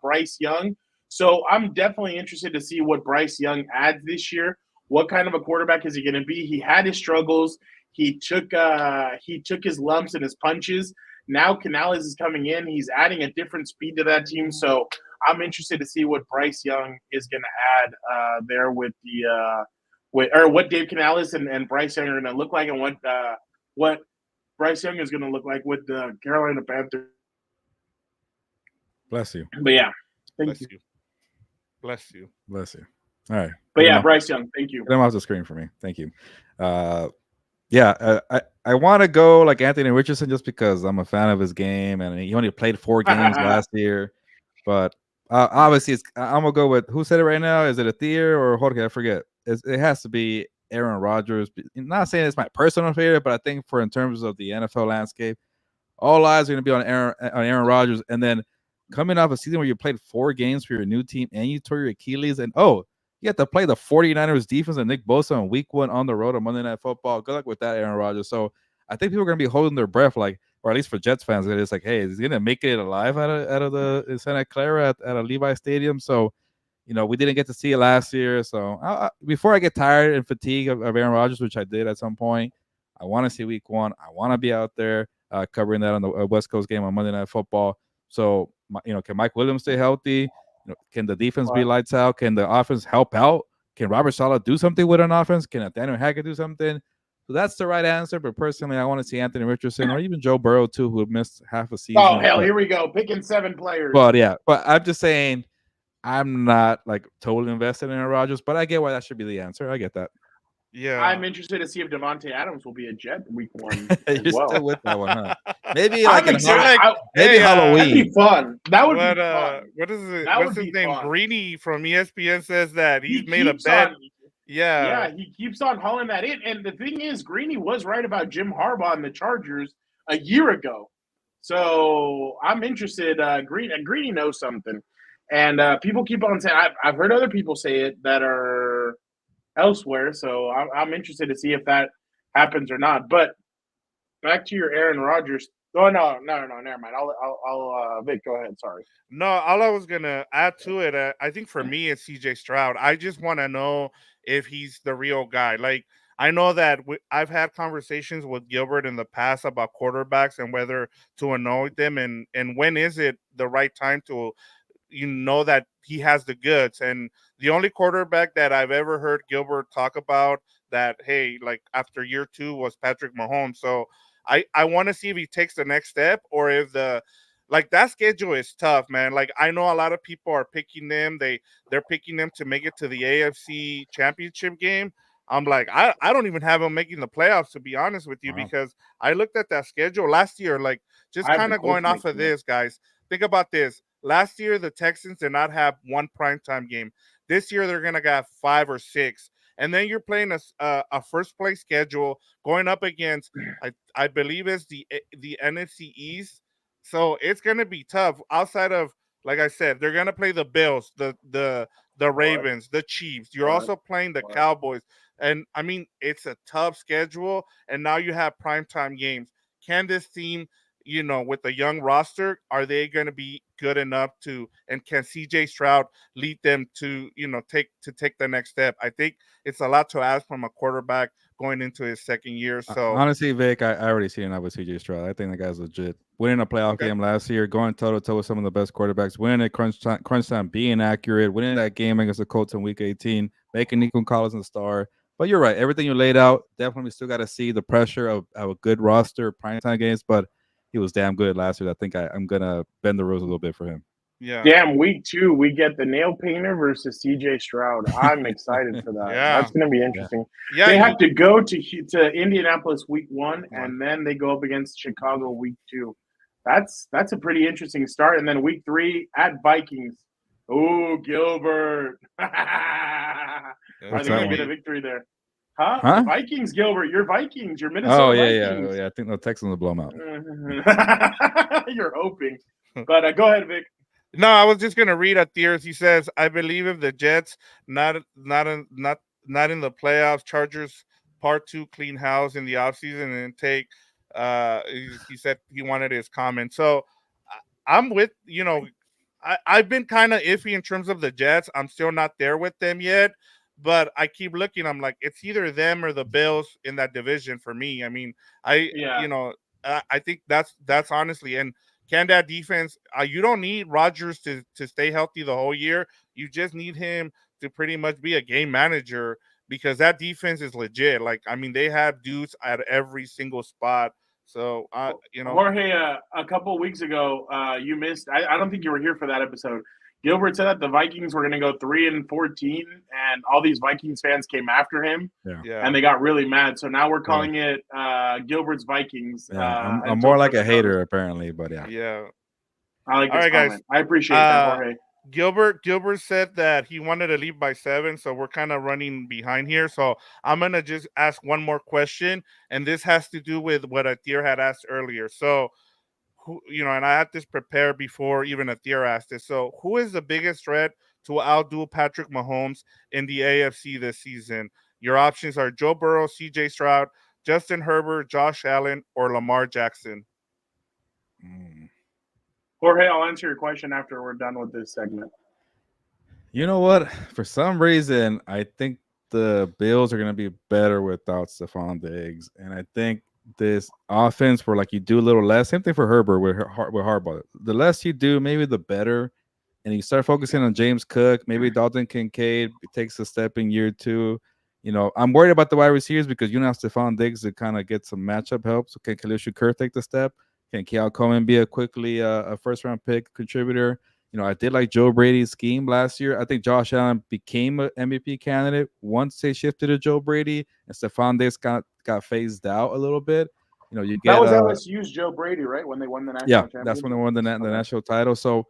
Bryce Young. So I'm definitely interested to see what Bryce Young adds this year. What kind of a quarterback is he going to be? He had his struggles. He took his lumps and his punches. Now Canales is coming in. He's adding a different speed to that team. So I'm interested to see what Bryce Young is going to add there with what Dave Canales and Bryce Young are going to look like, and what Bryce Young is going to look like with the Carolina Panthers. Bless you. But yeah, thank you. Bless you. Bless you. All right. But Get yeah, him Bryce Young, thank you. off the screen for me. Thank you. I want to go like Anthony Richardson just because I'm a fan of his game, and he only played 4 games last year. But obviously, I'm gonna go with, who said it right now? Is it Athir or Jorge? I forget. It has to be Aaron Rodgers. I'm not saying it's my personal favorite, but I think in terms of the NFL landscape, all eyes are going to be on Aaron Rodgers. And then coming off a season where you played 4 games for your new team and you tore your Achilles, and you have to play the 49ers defense and Nick Bosa in week 1 on the road on Monday Night Football. Good luck with that, Aaron Rodgers. So I think people are going to be holding their breath, like, or at least for Jets fans, it's like, hey, is he going to make it alive out of the Santa Clara at a Levi Stadium? So, we didn't get to see it last year. So before I get tired and fatigued of Aaron Rodgers, which I did at some point, I want to see week 1. I want to be out there covering that on the West Coast game on Monday Night Football. So, can Mike Williams stay healthy? Can the defense be lights out? Can the offense help out? Can Robert Saleh do something with an offense? Can Nathaniel Hackett do something? So that's the right answer. But personally, I want to see Anthony Richardson or even Joe Burrow too, who missed half a season. Oh hell, here we go, picking 7 players. But I'm just saying, I'm not like totally invested in Aaron Rodgers, but I get why that should be the answer. I get that. Yeah, I'm interested to see if Devontae Adams will be a Jet week 1 as You're well. still with that one, huh? Maybe I'm like excited. maybe Halloween. That'd be fun. That would be fun. What is it? That What's would his be name? fun. Greeny from ESPN says that he's He made a keeps bet. on- Yeah, he keeps on hauling that in. And the thing is, Greeny was right about Jim Harbaugh and the Chargers a year ago. So I'm interested. Greeny knows something. And people keep on saying, I've heard other people say it that are elsewhere. So I'm interested to see if that happens or not. But back to your Aaron Rodgers. Oh, no, never mind. I'll Vic, go ahead. Sorry. no, all I was gonna add to it, I think for me it's CJ Stroud. I just want to know if he's the real guy. Like, I know that I've had conversations with Gilbert in the past about quarterbacks and whether to anoint them, and when is it the right time to, that he has the goods. And the only quarterback that I've ever heard Gilbert talk about that, hey, like after year 2 was Patrick Mahomes. So I want to see if he takes the next step, or if that schedule is tough, man. Like, I know a lot of people are picking them. They're picking them to make it to the AFC Championship game. I'm like, I don't even have them making the playoffs, to be honest with you, because I looked at that schedule last year, like, just kind of going off of this, guys. Think about this. Last year, the Texans did not have one primetime game. This year, they're going to have 5 or 6. And then you're playing a first place schedule going up against, I believe it's the NFC East. So it's going to be tough. Outside of, like I said, they're going to play the Bills, the Ravens, the Chiefs. You're also playing the Cowboys. And I mean, it's a tough schedule. And now you have primetime games. Can this team, with the young roster, are they going to be good enough and can CJ Stroud lead them to, take the next step? I think it's a lot to ask from a quarterback going into his second year. So honestly, Vic, I already seen enough with CJ Stroud. I think the guy's legit. Winning a playoff game last year, going toe-to-toe with some of the best quarterbacks, winning at crunch time, being accurate, winning that game against the Colts in Week 18, making Nico Collins a star. But you're right. Everything you laid out, definitely still got to see the pressure of a good roster, primetime games, but he was damn good last year. I think I'm going to bend the rules a little bit for him. Yeah. Damn, week 2, we get the nail painter versus CJ Stroud. I'm excited for that. Yeah. That's going to be interesting. Yeah. They have to go to Indianapolis week 1, and then they go up against Chicago week 2. That's a pretty interesting start. And then week 3 at Vikings. Oh, Gilbert. Are they going to get a victory there? Huh? Vikings, Gilbert. You're Vikings. You're Minnesota Vikings. Yeah. I think the Texans will blow them out. You're hoping. But go ahead, Vic. No, I was just gonna read Athir's. He says, "I believe if the Jets not in the playoffs, Chargers part 2 clean house in the offseason and take." He said he wanted his comment. So I'm with I've been kind of iffy in terms of the Jets. I'm still not there with them yet, but I keep looking. I'm like, it's either them or the Bills in that division for me. I mean, I think that's honestly. And can that defense? You don't need Rodgers to stay healthy the whole year. You just need him to pretty much be a game manager, because that defense is legit. Like, I mean, they have dudes at every single spot. So, Jorge, a couple of weeks ago, you missed. I don't think you were here for that episode. Gilbert said that the Vikings were going to go 3-14, and all these Vikings fans came after him, Yeah. and they got really mad. So now we're calling it Gilbert's Vikings. Yeah, I'm until more like a further hater notice. apparently, but yeah. Yeah. I like All this right, guys. comment. I appreciate that, Jorge. Gilbert said that he wanted to leave by 7, so we're kind of running behind here. So I'm gonna just ask one more question, and this has to do with what Atir had asked earlier. So, and I had this prepared before even Atir asked it. So, who is the biggest threat to outdo Patrick Mahomes in the AFC this season? Your options are Joe Burrow, C.J. Stroud, Justin Herbert, Josh Allen, or Lamar Jackson. Jorge, I'll answer your question after we're done with this segment. You know what? For some reason, I think the Bills are going to be better without Stephon Diggs, and I think this offense, where like you do a little less. Same thing for Herbert with Harbaugh. The less you do, maybe the better. And you start focusing on James Cook, maybe Dalton Kincaid takes a step in year 2. I'm worried about the wide receivers because you don't have Stephon Diggs to kind of get some matchup help. So can Khalil Shakir take the step? Can Keal Coleman be a first-round pick contributor? I did like Joe Brady's scheme last year. I think Josh Allen became an MVP candidate once they shifted to Joe Brady, and Stephon Diggs got phased out a little bit. You get that was LSU's Joe Brady, right? When they won the national championship. That's when they won the national title. So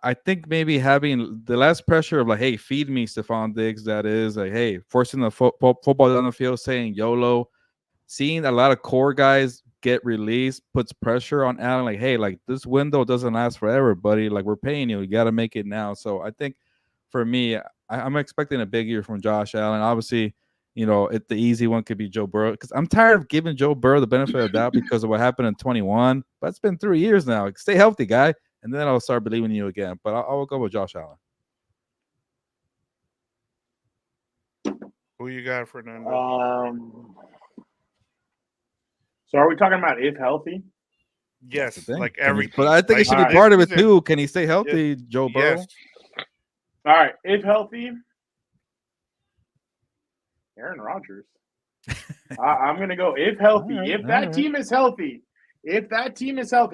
I think maybe having the less pressure of like, hey, feed me Stephon Diggs. That is like, hey, forcing the football down the field, saying YOLO. Seeing a lot of core guys get released puts pressure on Allen. Like, hey, like this window doesn't last forever, buddy. Like we're paying you. You got to make it now. So I think for me, I'm expecting a big year from Josh Allen. Obviously, the easy one could be Joe Burrow because I'm tired of giving Joe Burrow the benefit of the doubt because of what happened in 21. But it's been 3 years now. Stay healthy, guy, and then I'll start believing you again. But I'll go with Josh Allen. Who you got, Fernando? So are we talking about if healthy? Yes, like everything. But I think it should be part of it too. Can he stay healthy, Joe Burrow? Yes. All right, if healthy, Aaron Rodgers. I'm going to go if healthy. If that team is healthy,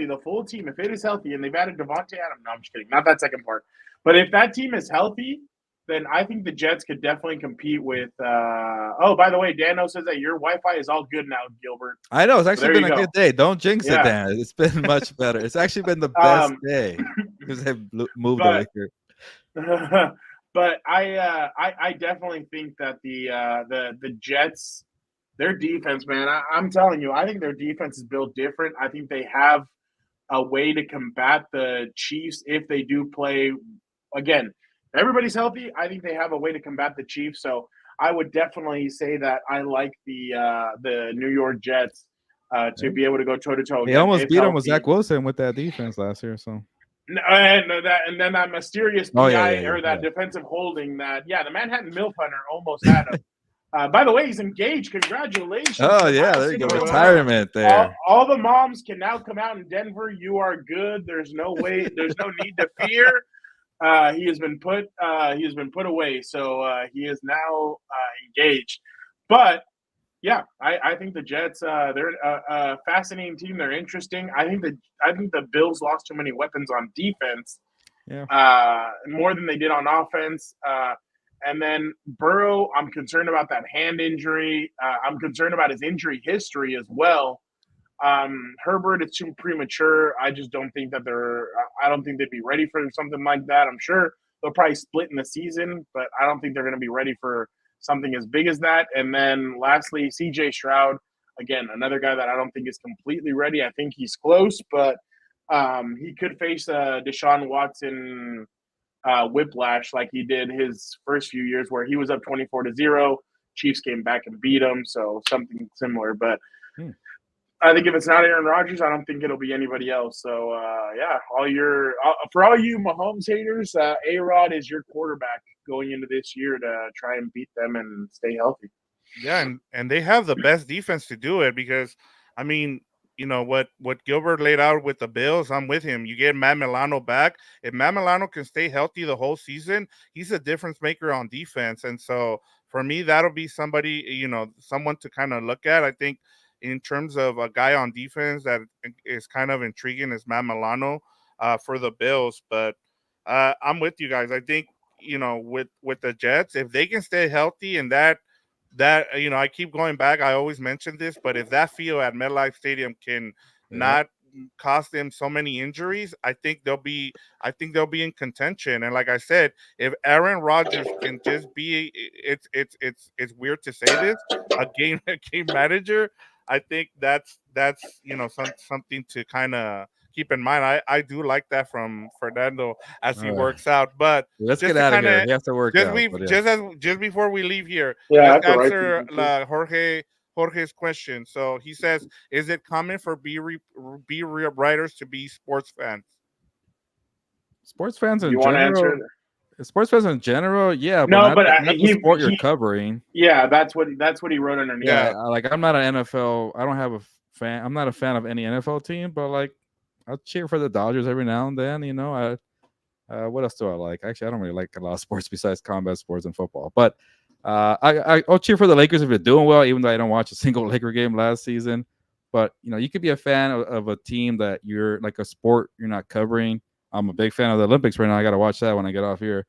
the full team, if it is healthy, and they've added Devontae Adams. No, I'm just kidding. Not that second part. But if that team is healthy, then I think the Jets could definitely compete with by the way, Dano says that your Wi-Fi is all good now, Gilbert. I know. It's actually been a good day. Don't jinx it, Dan. It's been much better. It's actually been the best day because they've moved over here. But I definitely think that the Jets, their defense, man, I'm telling you, I think their defense is built different. I think they have a way to combat the Chiefs if they do play again. Everybody's healthy. I think they have a way to combat the Chiefs. So I would definitely say that I like the New York Jets to be able to go toe to toe. They almost beat him with Zach Wilson with that defense last year. So and then that mysterious PI defensive holding that the Manhattan Milf Hunter almost had him. By the way, he's engaged. Congratulations! Oh yeah, there you go. Retirement there. All the moms can now come out in Denver. You are good. There's no need to fear. He has been put away, so he is now engaged. But yeah, I think the Jets they're a fascinating team. They're interesting. I think the Bills lost too many weapons on defense, more than they did on offense. And then Burrow, I'm concerned about that hand injury. I'm concerned about his injury history as well. Herbert is too premature. I just don't think that I don't think they'd be ready for something like that. I'm sure they'll probably split in the season, but I don't think they're going to be ready for something as big as that. And then lastly, CJ Stroud, again, another guy that I don't think is completely ready. I think he's close, but he could face Deshaun Watson whiplash like he did his first few years where he was up 24-0. Chiefs came back and beat him. So something similar, but I think if it's not Aaron Rodgers, I don't think it'll be anybody else. So, for all you Mahomes haters, A-Rod is your quarterback going into this year to try and beat them and stay healthy. Yeah, and they have the best defense to do it because, I mean, what Gilbert laid out with the Bills, I'm with him. You get Matt Milano back. If Matt Milano can stay healthy the whole season, he's a difference maker on defense. And so, for me, that'll be somebody, someone to kind of look at. I think in terms of a guy on defense that is kind of intriguing is Matt Milano for the Bills. But I'm with you guys. I think with the Jets, if they can stay healthy and that I keep going back. I always mention this, but if that field at MetLife Stadium can not cost them so many injuries, I think they'll be in contention. And like I said, if Aaron Rodgers can just be, it's weird to say this, a game manager. I think that's something to kind of keep in mind. I do like that from Fernando as he works out. But let's get out of here. He has to work out. Just before we leave here, Yeah, let's answer Jorge's question. So he says, "Is it common for B writers to be sports fans?" Sports fans in You want to answer general. Sports fans in general, yeah. No, not the sport you're covering. Yeah, that's what he wrote underneath. Yeah, like I'm not an NFL. I don't have a fan. I'm not a fan of any NFL team, but like I'll cheer for the Dodgers every now and then. What else do I like? Actually, I don't really like a lot of sports besides combat sports and football. But I'll cheer for the Lakers if they're doing well, even though I don't watch a single Laker game last season. But you could be a fan of a team that you're like a sport you're not covering. I'm a big fan of the Olympics right now. I got to watch that when I get off here.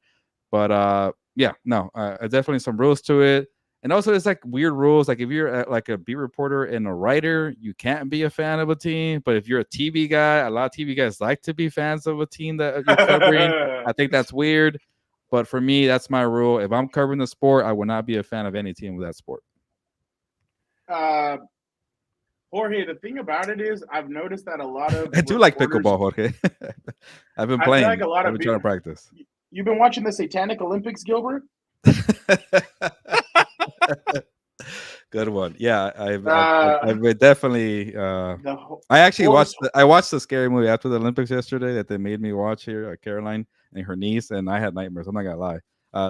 But definitely some rules to it. And also, it's like weird rules. Like if you're like a beat reporter and a writer, you can't be a fan of a team. But if you're a TV guy, a lot of TV guys like to be fans of a team that you're covering. I think that's weird. But for me, that's my rule. If I'm covering the sport, I will not be a fan of any team with that sport. Jorge, the thing about it is, I've noticed that a lot of I do like pickleball, Jorge. I've been playing. I've been trying to practice. You've been watching the Satanic Olympics, Gilbert? Good one. Yeah, I've definitely. I actually watched the scary movie after the Olympics yesterday that they made me watch here. Caroline and her niece, and I had nightmares. I'm not gonna lie.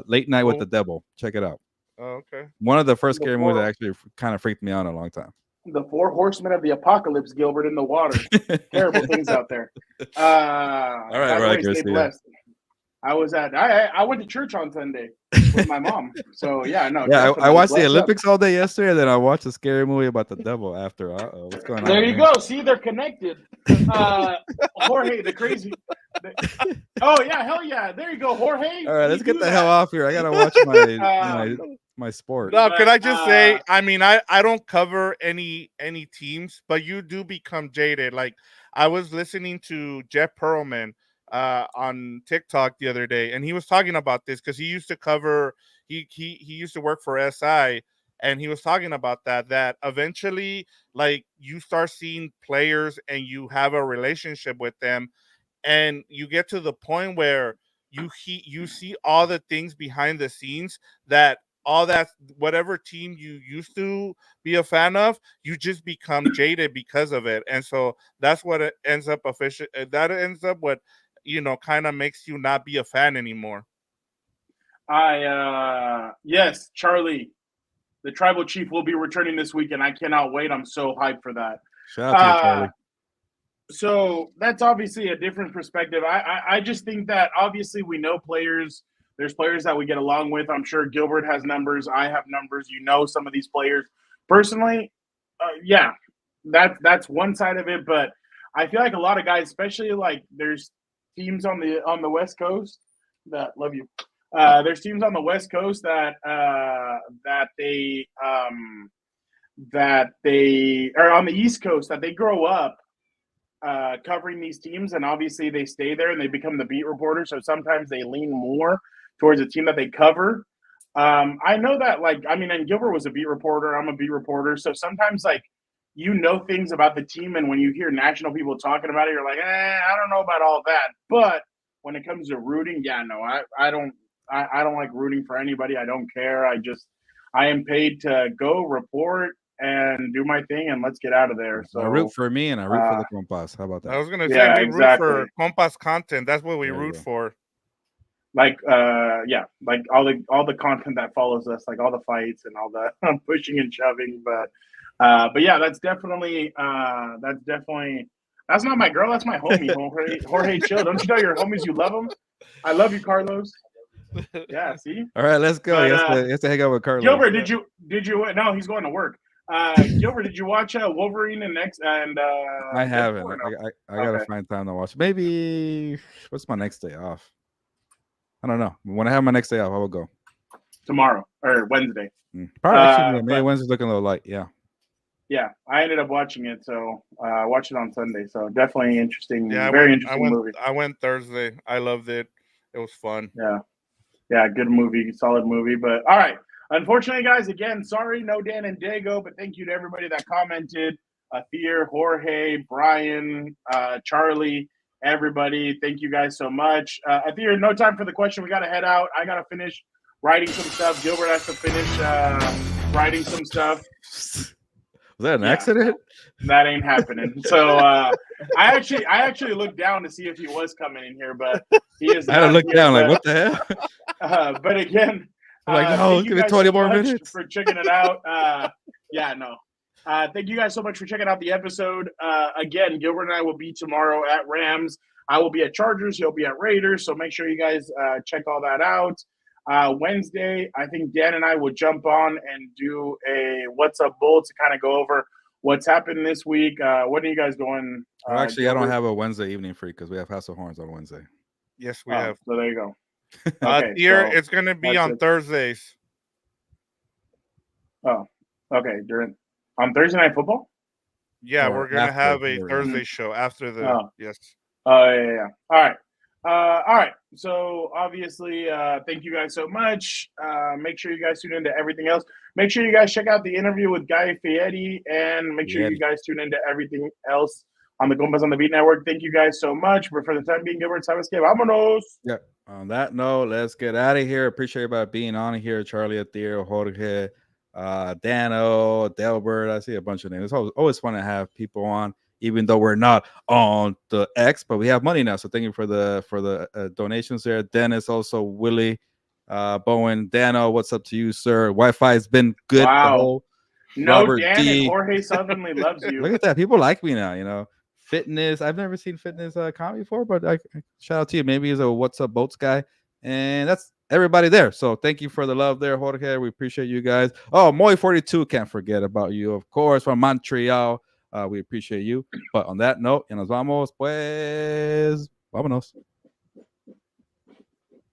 Late Night with the Devil. Check it out. Oh, okay. One of the first scary movies that actually kind of freaked me out in a long time. The 4 horsemen of the apocalypse, Gilbert, in the water. Terrible things out there. All right, stay blessed. I went to church on Sunday with my mom. So yeah, no. Yeah, I watched the Olympics all day yesterday, and then I watched a scary movie about the devil after. What's going on? There you go. See, they're connected. Jorge, the crazy. Oh yeah, hell yeah. There you go, Jorge. All right, let's get the hell off here. I gotta watch my sport. No, can I just say? I mean, I don't cover any teams, but you do become jaded. Like I was listening to Jeff Pearlman on TikTok the other day, and he was talking about this because he used to cover. He used to work for SI, and he was talking about that eventually, like you start seeing players and you have a relationship with them, and you get to the point where you see all the things behind the scenes that. All that, whatever team you used to be a fan of, you just become jaded because of it, and so that's what it ends up That ends up what kind of makes you not be a fan anymore. Yes, Charlie, the tribal chief will be returning this weekend. I cannot wait. I'm so hyped for that. Shout out to you, Charlie. So that's obviously a different perspective. I just think that obviously we know players. There's players that we get along with. I'm sure Gilbert has numbers. I have numbers. Some of these players personally. That's one side of it. But I feel like a lot of guys, especially like there's teams on the West Coast that love you. There's teams on the West Coast that they are on the East Coast that they grow up covering these teams, and obviously they stay there and they become the beat reporter. So sometimes they lean more towards a team that they cover. I know that, and Gilbert was a beat reporter. I'm a beat reporter. So sometimes, things about the team, and when you hear national people talking about it, you're like, I don't know about all that. But when it comes to rooting, I don't like rooting for anybody. I don't care. I am paid to go report and do my thing, and let's get out of there. So I root for me, and I root for the Compas. How about that? I was gonna say we root for Compas content. That's what we root for. All the content that follows us, like all the fights and all the pushing and shoving. But yeah, that's definitely that's not my girl. That's my homie. Jorge, chill. Don't you know your homies? You love them. I love you, Carlos. Yeah. See. All right, let's go. You have to hang out with Carlos. Gilbert, did you? No, he's going to work. Gilbert, did you watch Wolverine and I haven't. I gotta find time to watch. Maybe what's my next day off? I don't know. When I have my next day off, I will go. Tomorrow or Wednesday. Probably actually, maybe but- Wednesday's looking a little light. Yeah. Yeah, I ended up watching it, so I watched it on Sunday. So definitely interesting. Yeah, very interesting movie. I went Thursday. I loved it. It was fun. Yeah, good movie, solid movie. But all right, unfortunately, guys, again, sorry, no Dan and Diego, but thank you to everybody that commented. Athir, Jorge, Brian, Charlie, everybody. Thank you guys so much. Athir, no time for the question. We got to head out. I got to finish writing some stuff. Gilbert has to finish writing some stuff. Was that an accident? That ain't happening. So I actually looked down to see if he was coming in here, but he is. I had to look down, like, what the hell? But again, like, no, give me 20 more minutes for checking it out. Thank you guys so much for checking out the episode. Again, Gilbert and I will be tomorrow at Rams. I will be at Chargers. He'll be at Raiders. So make sure you guys check all that out. Wednesday, I think Dan and I will jump on and do a What's Up Bull to kind of go over what's happened this week. When are you guys going? Well, actually, I don't have a Wednesday evening free because we have House of Horns on Wednesday. Yes, we have. So there you go. Here, it's going to be on Thursdays. Oh, okay. On Thursday Night Football? Yeah, Or we're going to after, have a or- Thursday show after the yes. Oh, yeah. All right. So obviously, thank you guys so much. Make sure you guys tune into everything else. Make sure you guys check out the interview with Guy Fieri, and make sure you guys tune into everything else on the Compas on the Beat Network. Thank you guys so much. But for the time being, Gilbert, sabes que vámonos. Yeah. On that note, let's get out of here. Appreciate everybody being on here. Charlie, Athir, Jorge, Dano, Delbert. I see a bunch of names. It's always fun to have people on, even though we're not on the X, but we have money now. So thank you for the donations there. Dennis, also Willie, Bowen, Dano. What's up to you, sir? Wi-Fi has been good. Wow. No, Robert Dan D. and Jorge suddenly loves you. Look at that. People like me now, you know. Fitness. I've never seen fitness comedy before, but shout out to you. Maybe he's a What's Up Boats guy. And that's everybody there. So thank you for the love there, Jorge. We appreciate you guys. Oh, Moy42, can't forget about you, of course, from Montreal. We appreciate you. But on that note, y nos vamos, pues, vámonos.